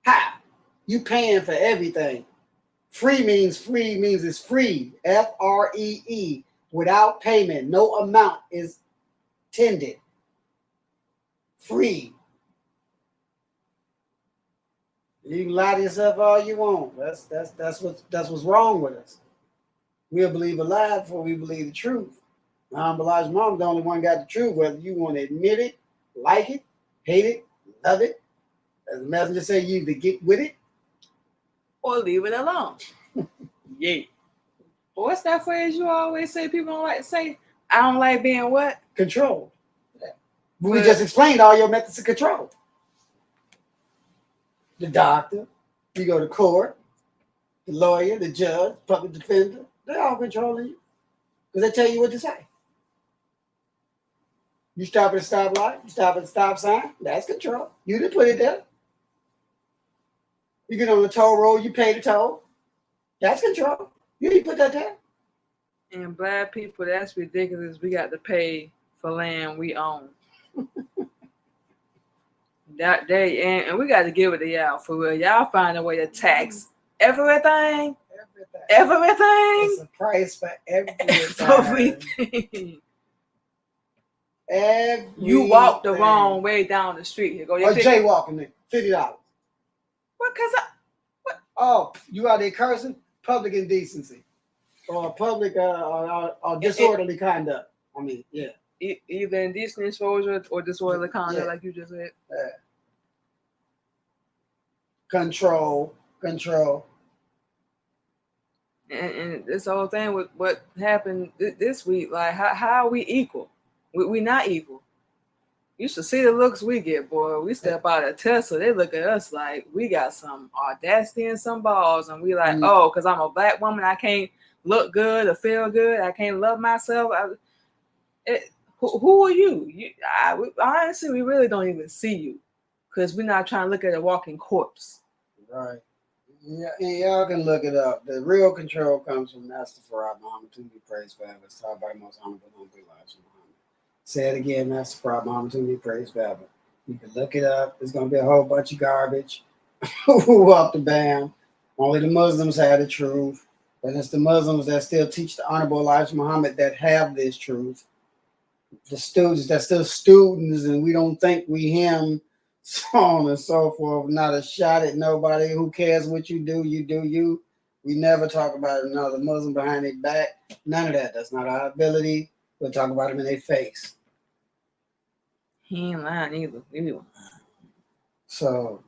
How? You paying for everything. Free means it's free. Free. Without payment. No amount is tended. Free. You can lie to yourself all you want. That's what's wrong with us. We'll believe a lie before we believe the truth. Elijah Muhammad, the only one got the truth, whether you want to admit it, like it, hate it, love it. As the messenger said, you either get with it or leave it alone. Yeah. What's that phrase you always say people don't like to say? I don't like being what? Controlled. Yeah. We just explained all your methods of control. The doctor, you go to court, the lawyer, the judge, public defender, they're all controlling you. Because they tell you what to say. You stop at a stoplight, you stop at a stop sign, that's control. You didn't put it there. You get on the toll road, you pay the toll. That's control. You didn't put that there. And black people, that's ridiculous. We got to pay for land we own. That day, and we got to give it to y'all for real. Y'all find a way to tax everything. Everything. It's a price for everything. Everything. You walk the wrong way down the street. Here go your jaywalking there. $50. What? What? Oh, you out there cursing? Public indecency. Or public or disorderly conduct. I mean, yeah. Either indecent exposure or disorderly conduct, like you just said. Control. And this whole thing with what happened this week, like how are we equal? We not equal. You should see the looks we get, boy. We step out of Tesla, they look at us like we got some audacity and some balls, and we like, oh, because I'm a black woman, I can't look good or feel good. I can't love myself. Who are you? Honestly, we really don't even see you because we're not trying to look at a walking corpse. Right. Yeah, y'all can look it up. The real control comes from Master Farad Muhammad, to be praised forever. It's taught by the most honorable Elijah Muhammad. Say it again, Master Farad Muhammad, to be praised forever. You can look it up. There's going to be a whole bunch of garbage. Up the bam. Only the Muslims have the truth. And it's the Muslims that still teach the honorable Elijah Muhammad that have this truth. The students that's still students, and we don't think we him, so on and so forth. Not a shot at nobody. Who cares what you do? You do you. We never talk about another Muslim behind their back. None of that. That's not our ability. We'll talk about them in their face. He ain't lying either. So,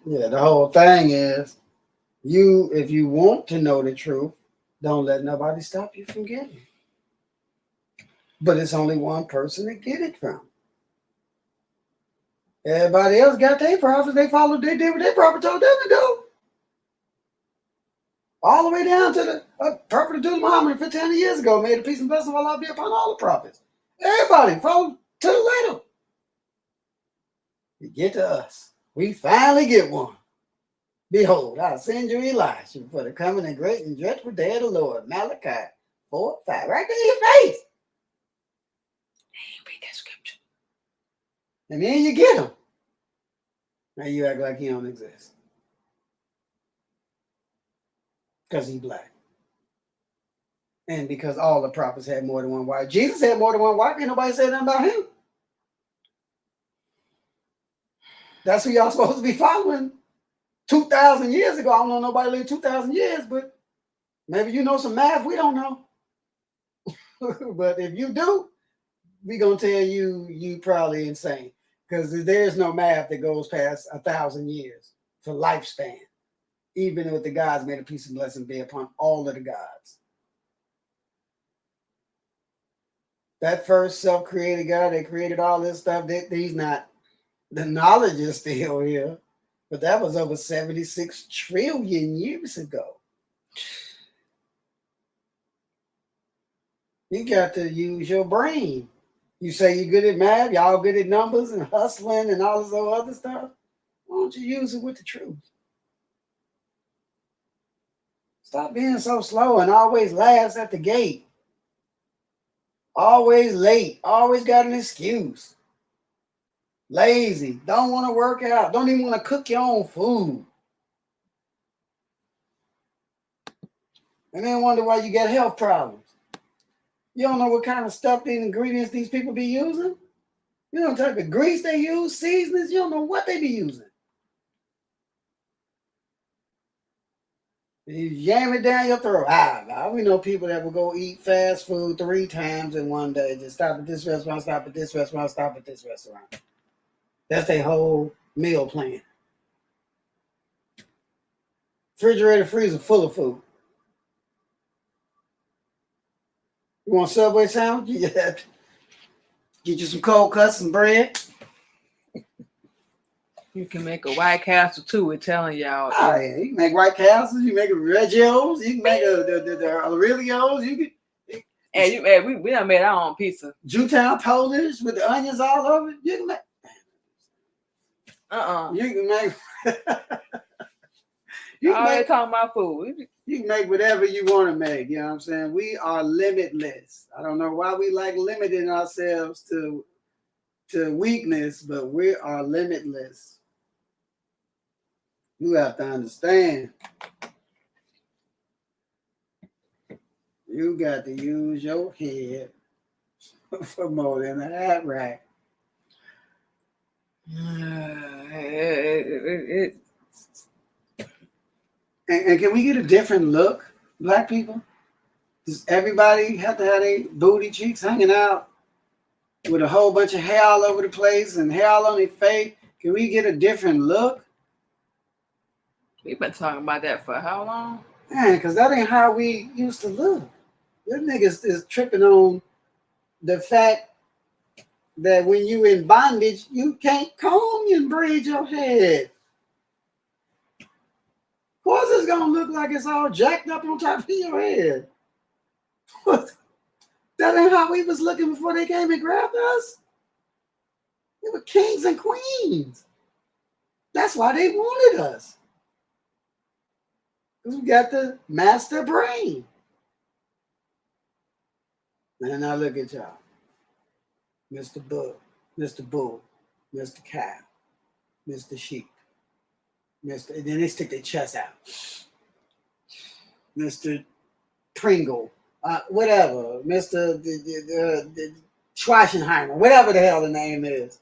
the whole thing is, if you want to know the truth, don't let nobody stop you from getting it. But it's only one person to get it from. Everybody else got their prophets. They followed, they did what their prophet told them to do. All the way down to the prophet Abdul Muhammad 1500 years ago made a peace and blessing of Allah be upon all the prophets. Everybody followed to the letter. You get to us. We finally get one. Behold, I'll send you Elijah for the coming and great and dreadful day of the Lord. Malachi 4:5. Right there in your face. Read that scripture. And then you get him. Now you act like he don't exist. Because he's black. And because all the prophets had more than one wife. Jesus had more than one wife. Ain't nobody said nothing about him. That's who y'all supposed to be following 2,000 years ago. I don't know nobody lived 2,000 years, but maybe you know some math we don't know. But if you do, we're going to tell you probably insane. Because there's no math that goes past 1,000 years for lifespan. Even with the gods made a peace and blessing be upon all of the gods. That first self-created God that created all this stuff, he's not, the knowledge is still here. But that was over 76 trillion years ago. You got to use your brain. You say you're good at math, y'all good at numbers and hustling and all this other stuff. Why don't you use it with the truth? Stop being so slow and always laughs at the gate. Always late. Always got an excuse. Lazy. Don't want to work out. Don't even want to cook your own food. And then wonder why you get health problems. You don't know what kind of stuff, these ingredients these people be using. You don't know the type of grease they use, seasonings. You don't know what they be using. You jam it down your throat. We know people that will go eat fast food 3 times in one day. Just stop at this restaurant, stop at this restaurant, stop at this restaurant. That's their whole meal plan. Refrigerator, freezer full of food. You want Subway sandwich? Yeah. Get you some cold cuts, some bread. You can make a White Castle too. We're telling y'all. Oh, yeah. You can make White Castles. You can make a Reggios. You can make the Aurelios. You can. And we done made our own pizza. Jewtown Polish with the onions all over it. You can make. You can make. You already talking about food. You can make whatever you want to make. You know what I'm saying? We are limitless. I don't know why we like limiting ourselves to weakness, but we are limitless. You have to understand. You got to use your head for more than a hat rack. And can we get a different look, Black people? Does everybody have to have their booty cheeks hanging out with a whole bunch of hair all over the place and hair all on their face? Can we get a different look? We've been talking about that for how long? Man, because that ain't how we used to look. Your niggas is tripping on the fact that when you in bondage, you can't comb and braid your head. Of course it's gonna look like it's all jacked up on top of your head. That ain't how we was looking before they came and grabbed us. They were kings and queens. That's why they wanted us. Because we got the master brain. And now look at y'all. Mr. Bull, Mr. Bull, Mr. Cow, Mr. Sheep. And then they stick their chest out. Mr. Pringle, whatever. Mr. Schwarzenheimer, whatever the hell the name is.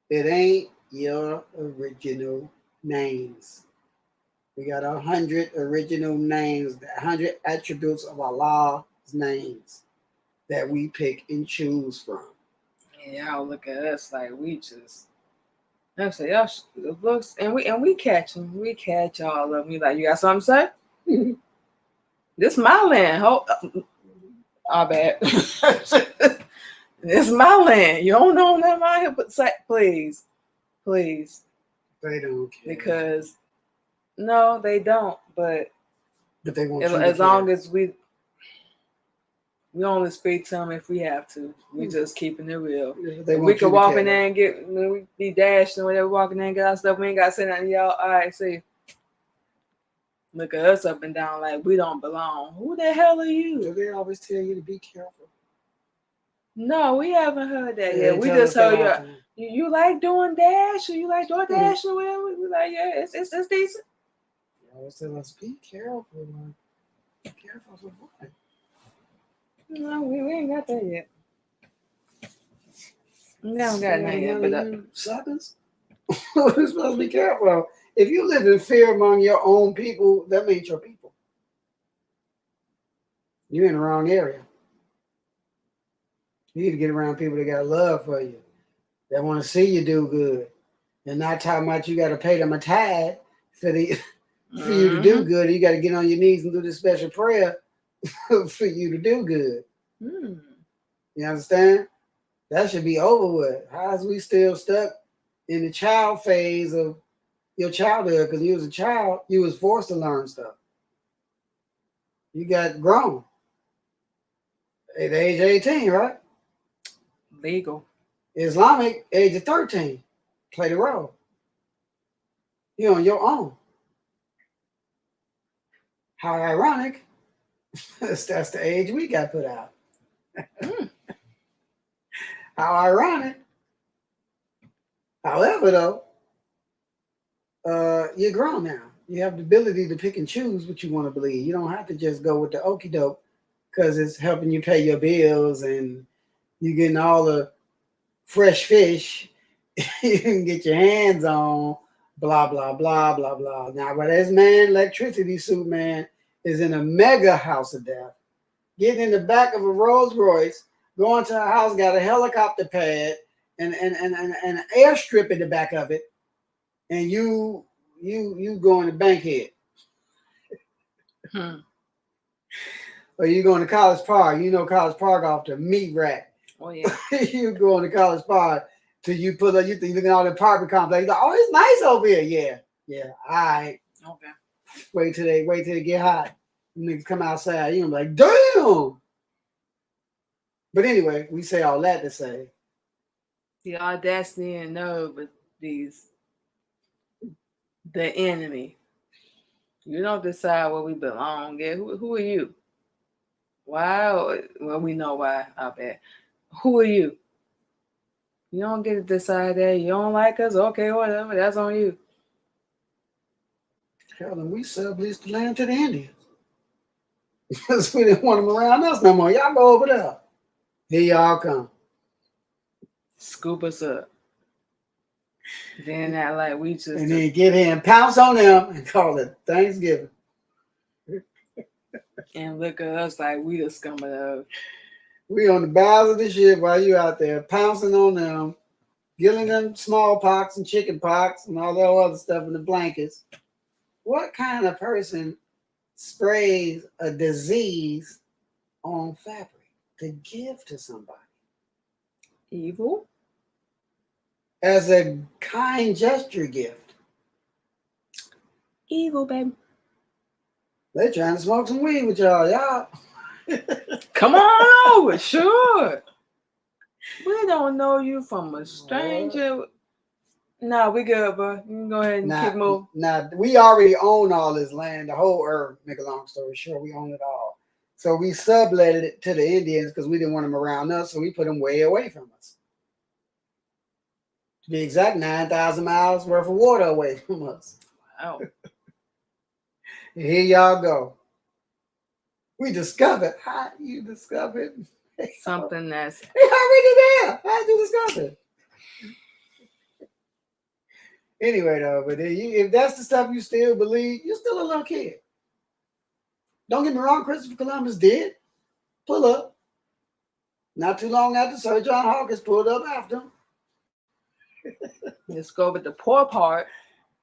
It ain't your original names. We got 100 original names, 100 attributes of Allah's names that we pick and choose from. And y'all look at us like we just. I say y'all looks and we catch them. We catch all of them. We like, you got something to say? This my land. I bet. This my land. You don't know nothing out here, but say, please. They don't care. Because no, they don't. But they want as long as we only speak to them if we have to. We just keeping it real. Yeah, we could walk in there and we be dashed and whatever, walking in and get our stuff. We ain't got to say nothing, y'all. All right, see. Look at us up and down like we don't belong. Who the hell are you? So they always tell you to be careful. No, we haven't heard that yet. We just heard you like doing Dash or you like doing Dash or whatever. We like, yeah, it's decent. They always tell us, be careful. Man. Be careful for what? No, we ain't got that yet. We haven't got that yet. But suckers, we're supposed to be careful. If you live in fear among your own people, that means your people. You're in the wrong area. You need to get around people that got love for you, that want to see you do good, and not talking about you got to pay them a tithe for you to do good. You got to get on your knees and do this special prayer for you to do good. You understand? That should be over with. How is we still stuck in the child phase of your childhood? Because you was a child, you was forced to learn stuff. You got grown at the age of 18, right? Legal. Islamic, age of 13. Play the role. You're on your own. How ironic. That's the age we got put out. How ironic. However, though, you're grown now. You have the ability to pick and choose what you want to believe. You don't have to just go with the okie doke because it's helping you pay your bills and you're getting all the fresh fish you can get your hands on blah, blah, blah, blah, blah. Now, but this man, electricity suit man, is in a mega house of death, getting in the back of a Rolls Royce, going to a house, got a helicopter pad and an airstrip in the back of it, and you going to Bankhead. Or you going to College Park. You know College Park off the meat rack. Oh yeah. You going to College Park till you put up, you think looking at all the apartment complex. Like, oh, it's nice over here. Yeah. All right. Okay. Wait till they get hot. Niggas come outside. You gonna be like, damn. But anyway, we say all that to say The audacity and nerve of the enemy. You don't decide where we belong. Yeah, who are you? Why? Well, we know why. I bet. Who are you? You don't get to decide that. You don't like us? Okay, whatever. That's on you. hell, and we subleased the land to the Indians. Because we didn't want them around us no more. Y'all go over there. Here y'all come. Scoop us up. Then that like we just And then get here and pounce on them and call it Thanksgiving. and look at us like we the scum of the earth. We on the bows of the ship while you out there pouncing on them, giving them smallpox and chicken pox and all that other stuff in the blankets. What kind of person sprays a disease on fabric to give to somebody Evil? as a kind gesture gift? Evil, baby. They trying to smoke some weed with y'all. Come on over, sure. We don't know you from a stranger. Nah, we good, bro. You can go ahead and keep moving. Now, we already own all this land, the whole earth, make a long story short, we own it all. So we subletted it to the Indians because we didn't want them around us, so we put them way away from us. To be exact, 9,000 miles worth of water away from us. Wow. And here y'all go. We discovered. How you discovered? Something that's It's already there. How'd you discover it? Anyway, though, but if that's the stuff you still believe, you're still a little kid. Don't get me wrong, Christopher Columbus did pull up. Not too long after Sir John Hawkins pulled up after him. let's go with the poor part.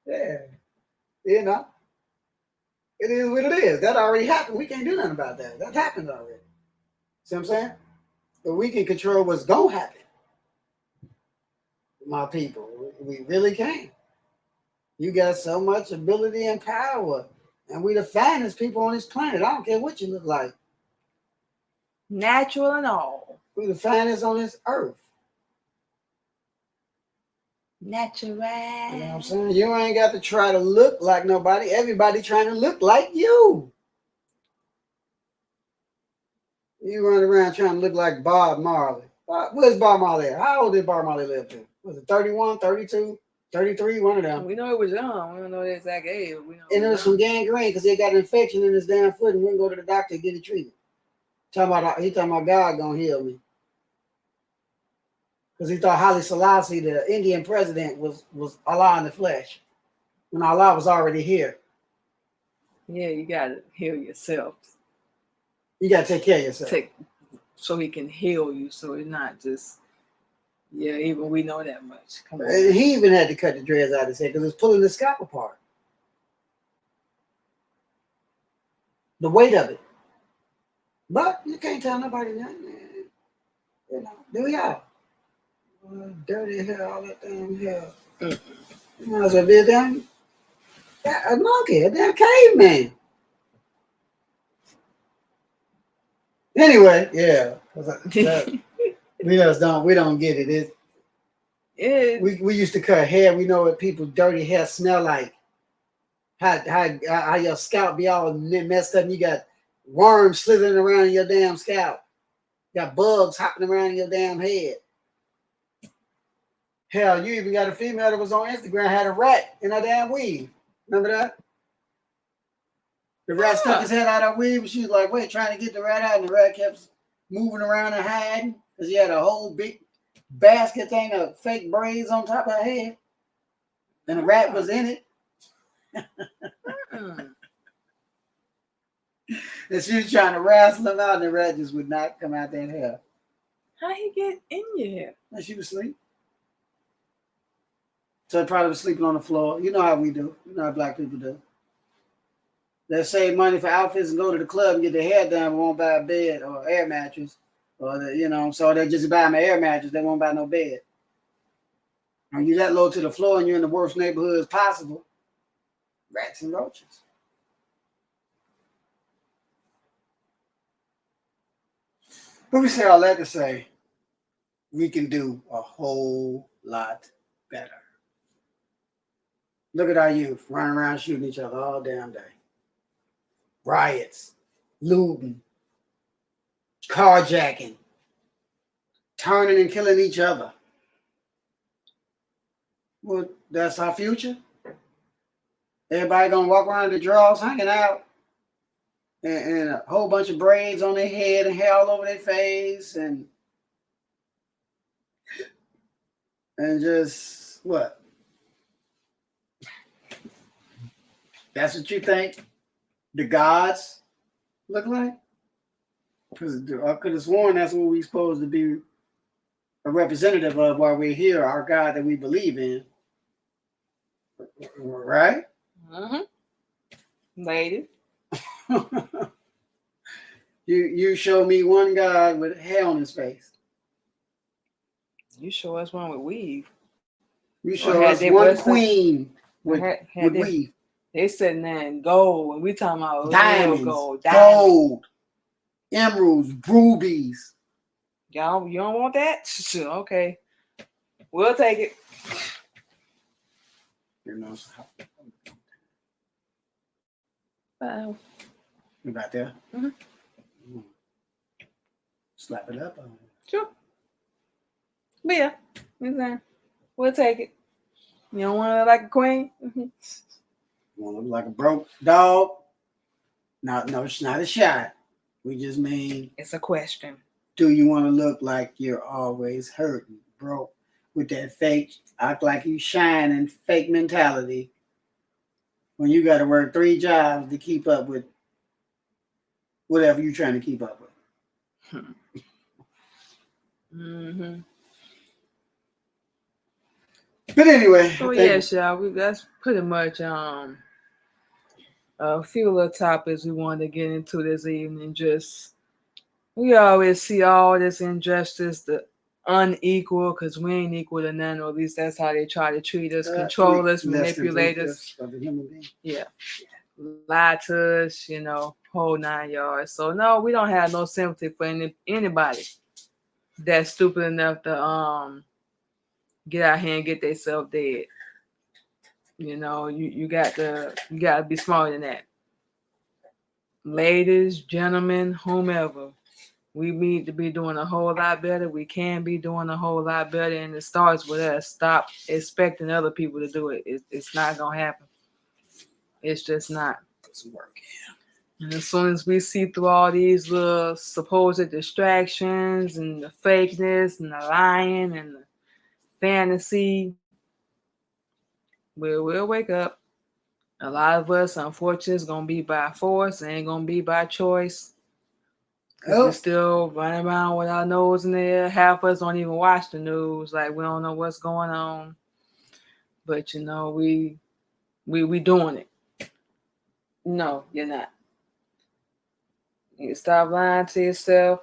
Yeah. You know, it is what it is. That already happened. We can't do nothing about that. That happened already. See what I'm saying? But we can control what's going to happen. My people, we really can. You got so much ability and power. And we the finest people on this planet. I don't care what you look like. Natural and all. We the finest on this earth. Natural. You know what I'm saying? You ain't got to try to look like nobody. Everybody trying to look like you. You run around trying to look like Bob Marley. Where's Bob Marley at? How old did Bob Marley live to? Was it 31, 32, 33? One of them. We know it was young. We don't know the exact age. We know And there was some gangrene because he got an infection in his damn foot and wouldn't go to the doctor to get it treated. He talking about God gonna heal me. Because he thought Haile Selassie, the Indian president, was Allah in the flesh. When Allah was already here. Yeah, you gotta heal yourself. You gotta take care of yourself. So he can heal you. So it's not just even we know that much. Come on. And he even had to cut the dreads out of his head because it was pulling the scalp apart. The weight of it. But you can't tell nobody nothing. You know, there we are. Dirty hair, all that damn hair. You might as well be a damn monkey, a damn caveman. Anyway, yeah. We don't get it. We used to cut hair. We know what people's dirty hair smell like. How your scalp be all messed up and you got worms slithering around in your damn scalp. You got bugs hopping around in your damn head. Hell, you even got a female that was on Instagram had a rat in her damn weave. Remember that? The rat stuck his head out of her weave and she was like, wait, trying to get the rat out, and the rat kept moving around and hiding because he had a whole big basket thing of fake braids on top of her head. and a rat was in it. Mm. And she was trying to wrestle him out, and the rat just would not come out that hair. How he get in your hair? And she was asleep. So he probably was sleeping on the floor. You know how we do. You know how black people do. They save money for outfits and go to the club and get their hair done, but won't buy a bed or air mattress. Or so they just buy them an air mattress. They won't buy no bed. When you're that low to the floor and you're in the worst neighborhoods possible, rats and roaches. But we say all that to say, we can do a whole lot better. Look at our youth running around shooting each other all damn day. Riots, looting, carjacking, turning and killing each other. Well, that's our future. Everybody gonna walk around the drawers hanging out and a whole bunch of braids on their head and hair all over their face and just what? That's what you think the gods look like? Because I could have sworn that's what we're supposed to be a representative of while we're here, our God that we believe in. Right? Mm-hmm. Lady. You show me one God with hair on his face. You show us one with weave. You show us one queen with weave. They sitting there in gold, and we talking about diamonds, gold, emeralds, rubies. Y'all, you don't want that? Okay, we'll take it. You about there? Mm-hmm. Slap it up. Sure. But yeah, we'll take it. You don't want to look like a queen? Mm-hmm. You want to look like a broke dog? No, it's not a shot. We just mean it's a question. Do you want to look like you're always hurting, broke, with that fake, act like you shine and fake mentality when you got to work 3 jobs to keep up with whatever you're trying to keep up with? Mm-hmm. But anyway. So yes, y'all, that's pretty much a few little topics we wanted to get into this evening. Just we always see all this injustice, the unequal, because we ain't equal to none, or at least that's how they try to treat us, control us, manipulate us. Yeah. Lie to us, whole 9 yards. So no, we don't have no sympathy for anybody that's stupid enough to get out here and get themselves dead. You got to be smarter than that. Ladies, gentlemen, whomever, we need to be doing a whole lot better. We can be doing a whole lot better, and it starts with us. Stop expecting other people to do it. It's not gonna happen. It's just not. It's working. And as soon as we see through all these little supposed distractions and the fakeness and the lying and the fantasy, we'll wake up. A lot of us, unfortunately, is going to be by force. It ain't going to be by choice. We're still running around with our nose in the air. Half of us don't even watch the news. Like, we don't know what's going on. But, we doing it. No, you're not. You stop lying to yourself,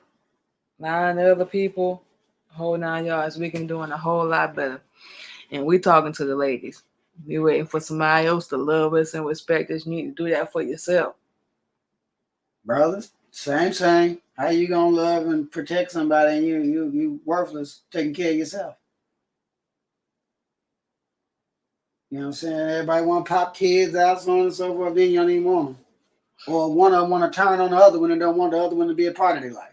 lying to other people, whole 9 yards. We can doing a whole lot better. And we talking to the ladies. We waiting for somebody else to love us and respect us. You need to do that for yourself. Brothers, same. How you gonna love and protect somebody and you worthless taking care of yourself? You know what I'm saying? Everybody want to pop kids out, so on and so forth, then you don't even want them. Or one of them want to turn on the other one and don't want the other one to be a part of their life.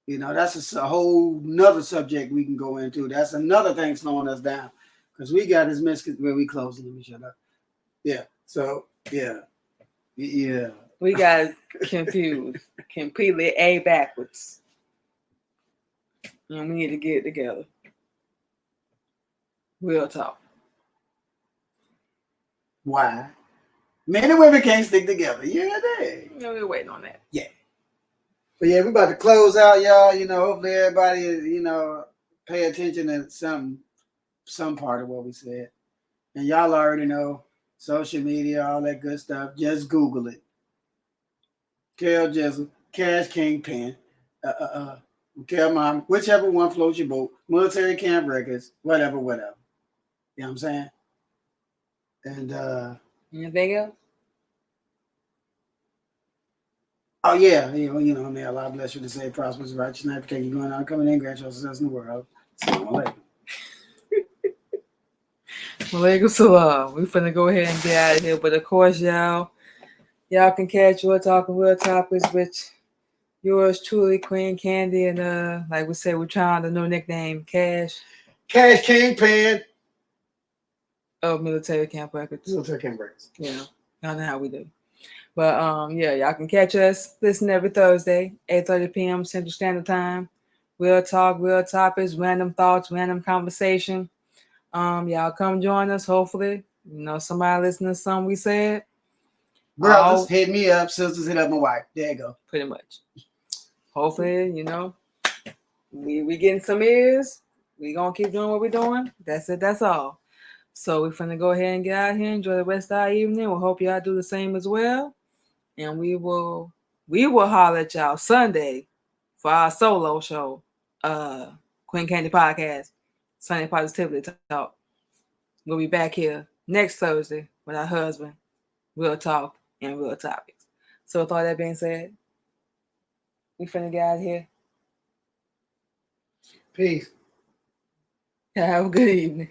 That's a whole nother subject we can go into. That's another thing slowing us down. Because we got this mess where we closing. Let me shut up. Yeah. So, yeah. We got confused. Completely A backwards. And we need to get it together. Real talk. Why? Men and women can't stick together. Yeah, they. Yeah, we're waiting on that. But yeah, we about to close out, y'all. You know, hopefully everybody, pay attention to some part of what we said. And y'all already know social media, all that good stuff. Just Google it. Kel Jizzle, Cash Kingpin, Kel Mom, whichever one floats your boat. Military Camp Records, whatever. You know what I'm saying? And Anything else? oh yeah, you know, may Allah bless you to say prosperous, righteous, and protect you going on, coming in, grant your success in the world. Assalamu alaikum. Walaikum salam. We finna go ahead and get out of here. But of course, y'all can catch Real Talking Real Topics with yours truly, Queen Candy, and like we said, we're trying the new nickname, Cash Kingpin of Military Camp Records. Military Camp Records. Yeah, y'all know how we do. But yeah, y'all can catch us. Listen every Thursday, 8:30 p.m. Central Standard Time. Real talk, real topics, random thoughts, random conversation. Y'all come join us. Hopefully, somebody listening to something we said. Brothers, hit me up. Sisters, hit up my wife. There you go. Pretty much. Hopefully, we getting some ears. We gonna keep doing what we're doing. That's it. That's all. So we're finna go ahead and get out here. Enjoy the rest of our evening. We hope y'all do the same as well. And we will holler at y'all Sunday for our solo show, Queen Candy Podcast, Sunday Positivity Talk. We'll be back here next Thursday with our husband, Real Talk and Real Topics. So with all that being said, we finna get out of here. Peace. Have a good evening.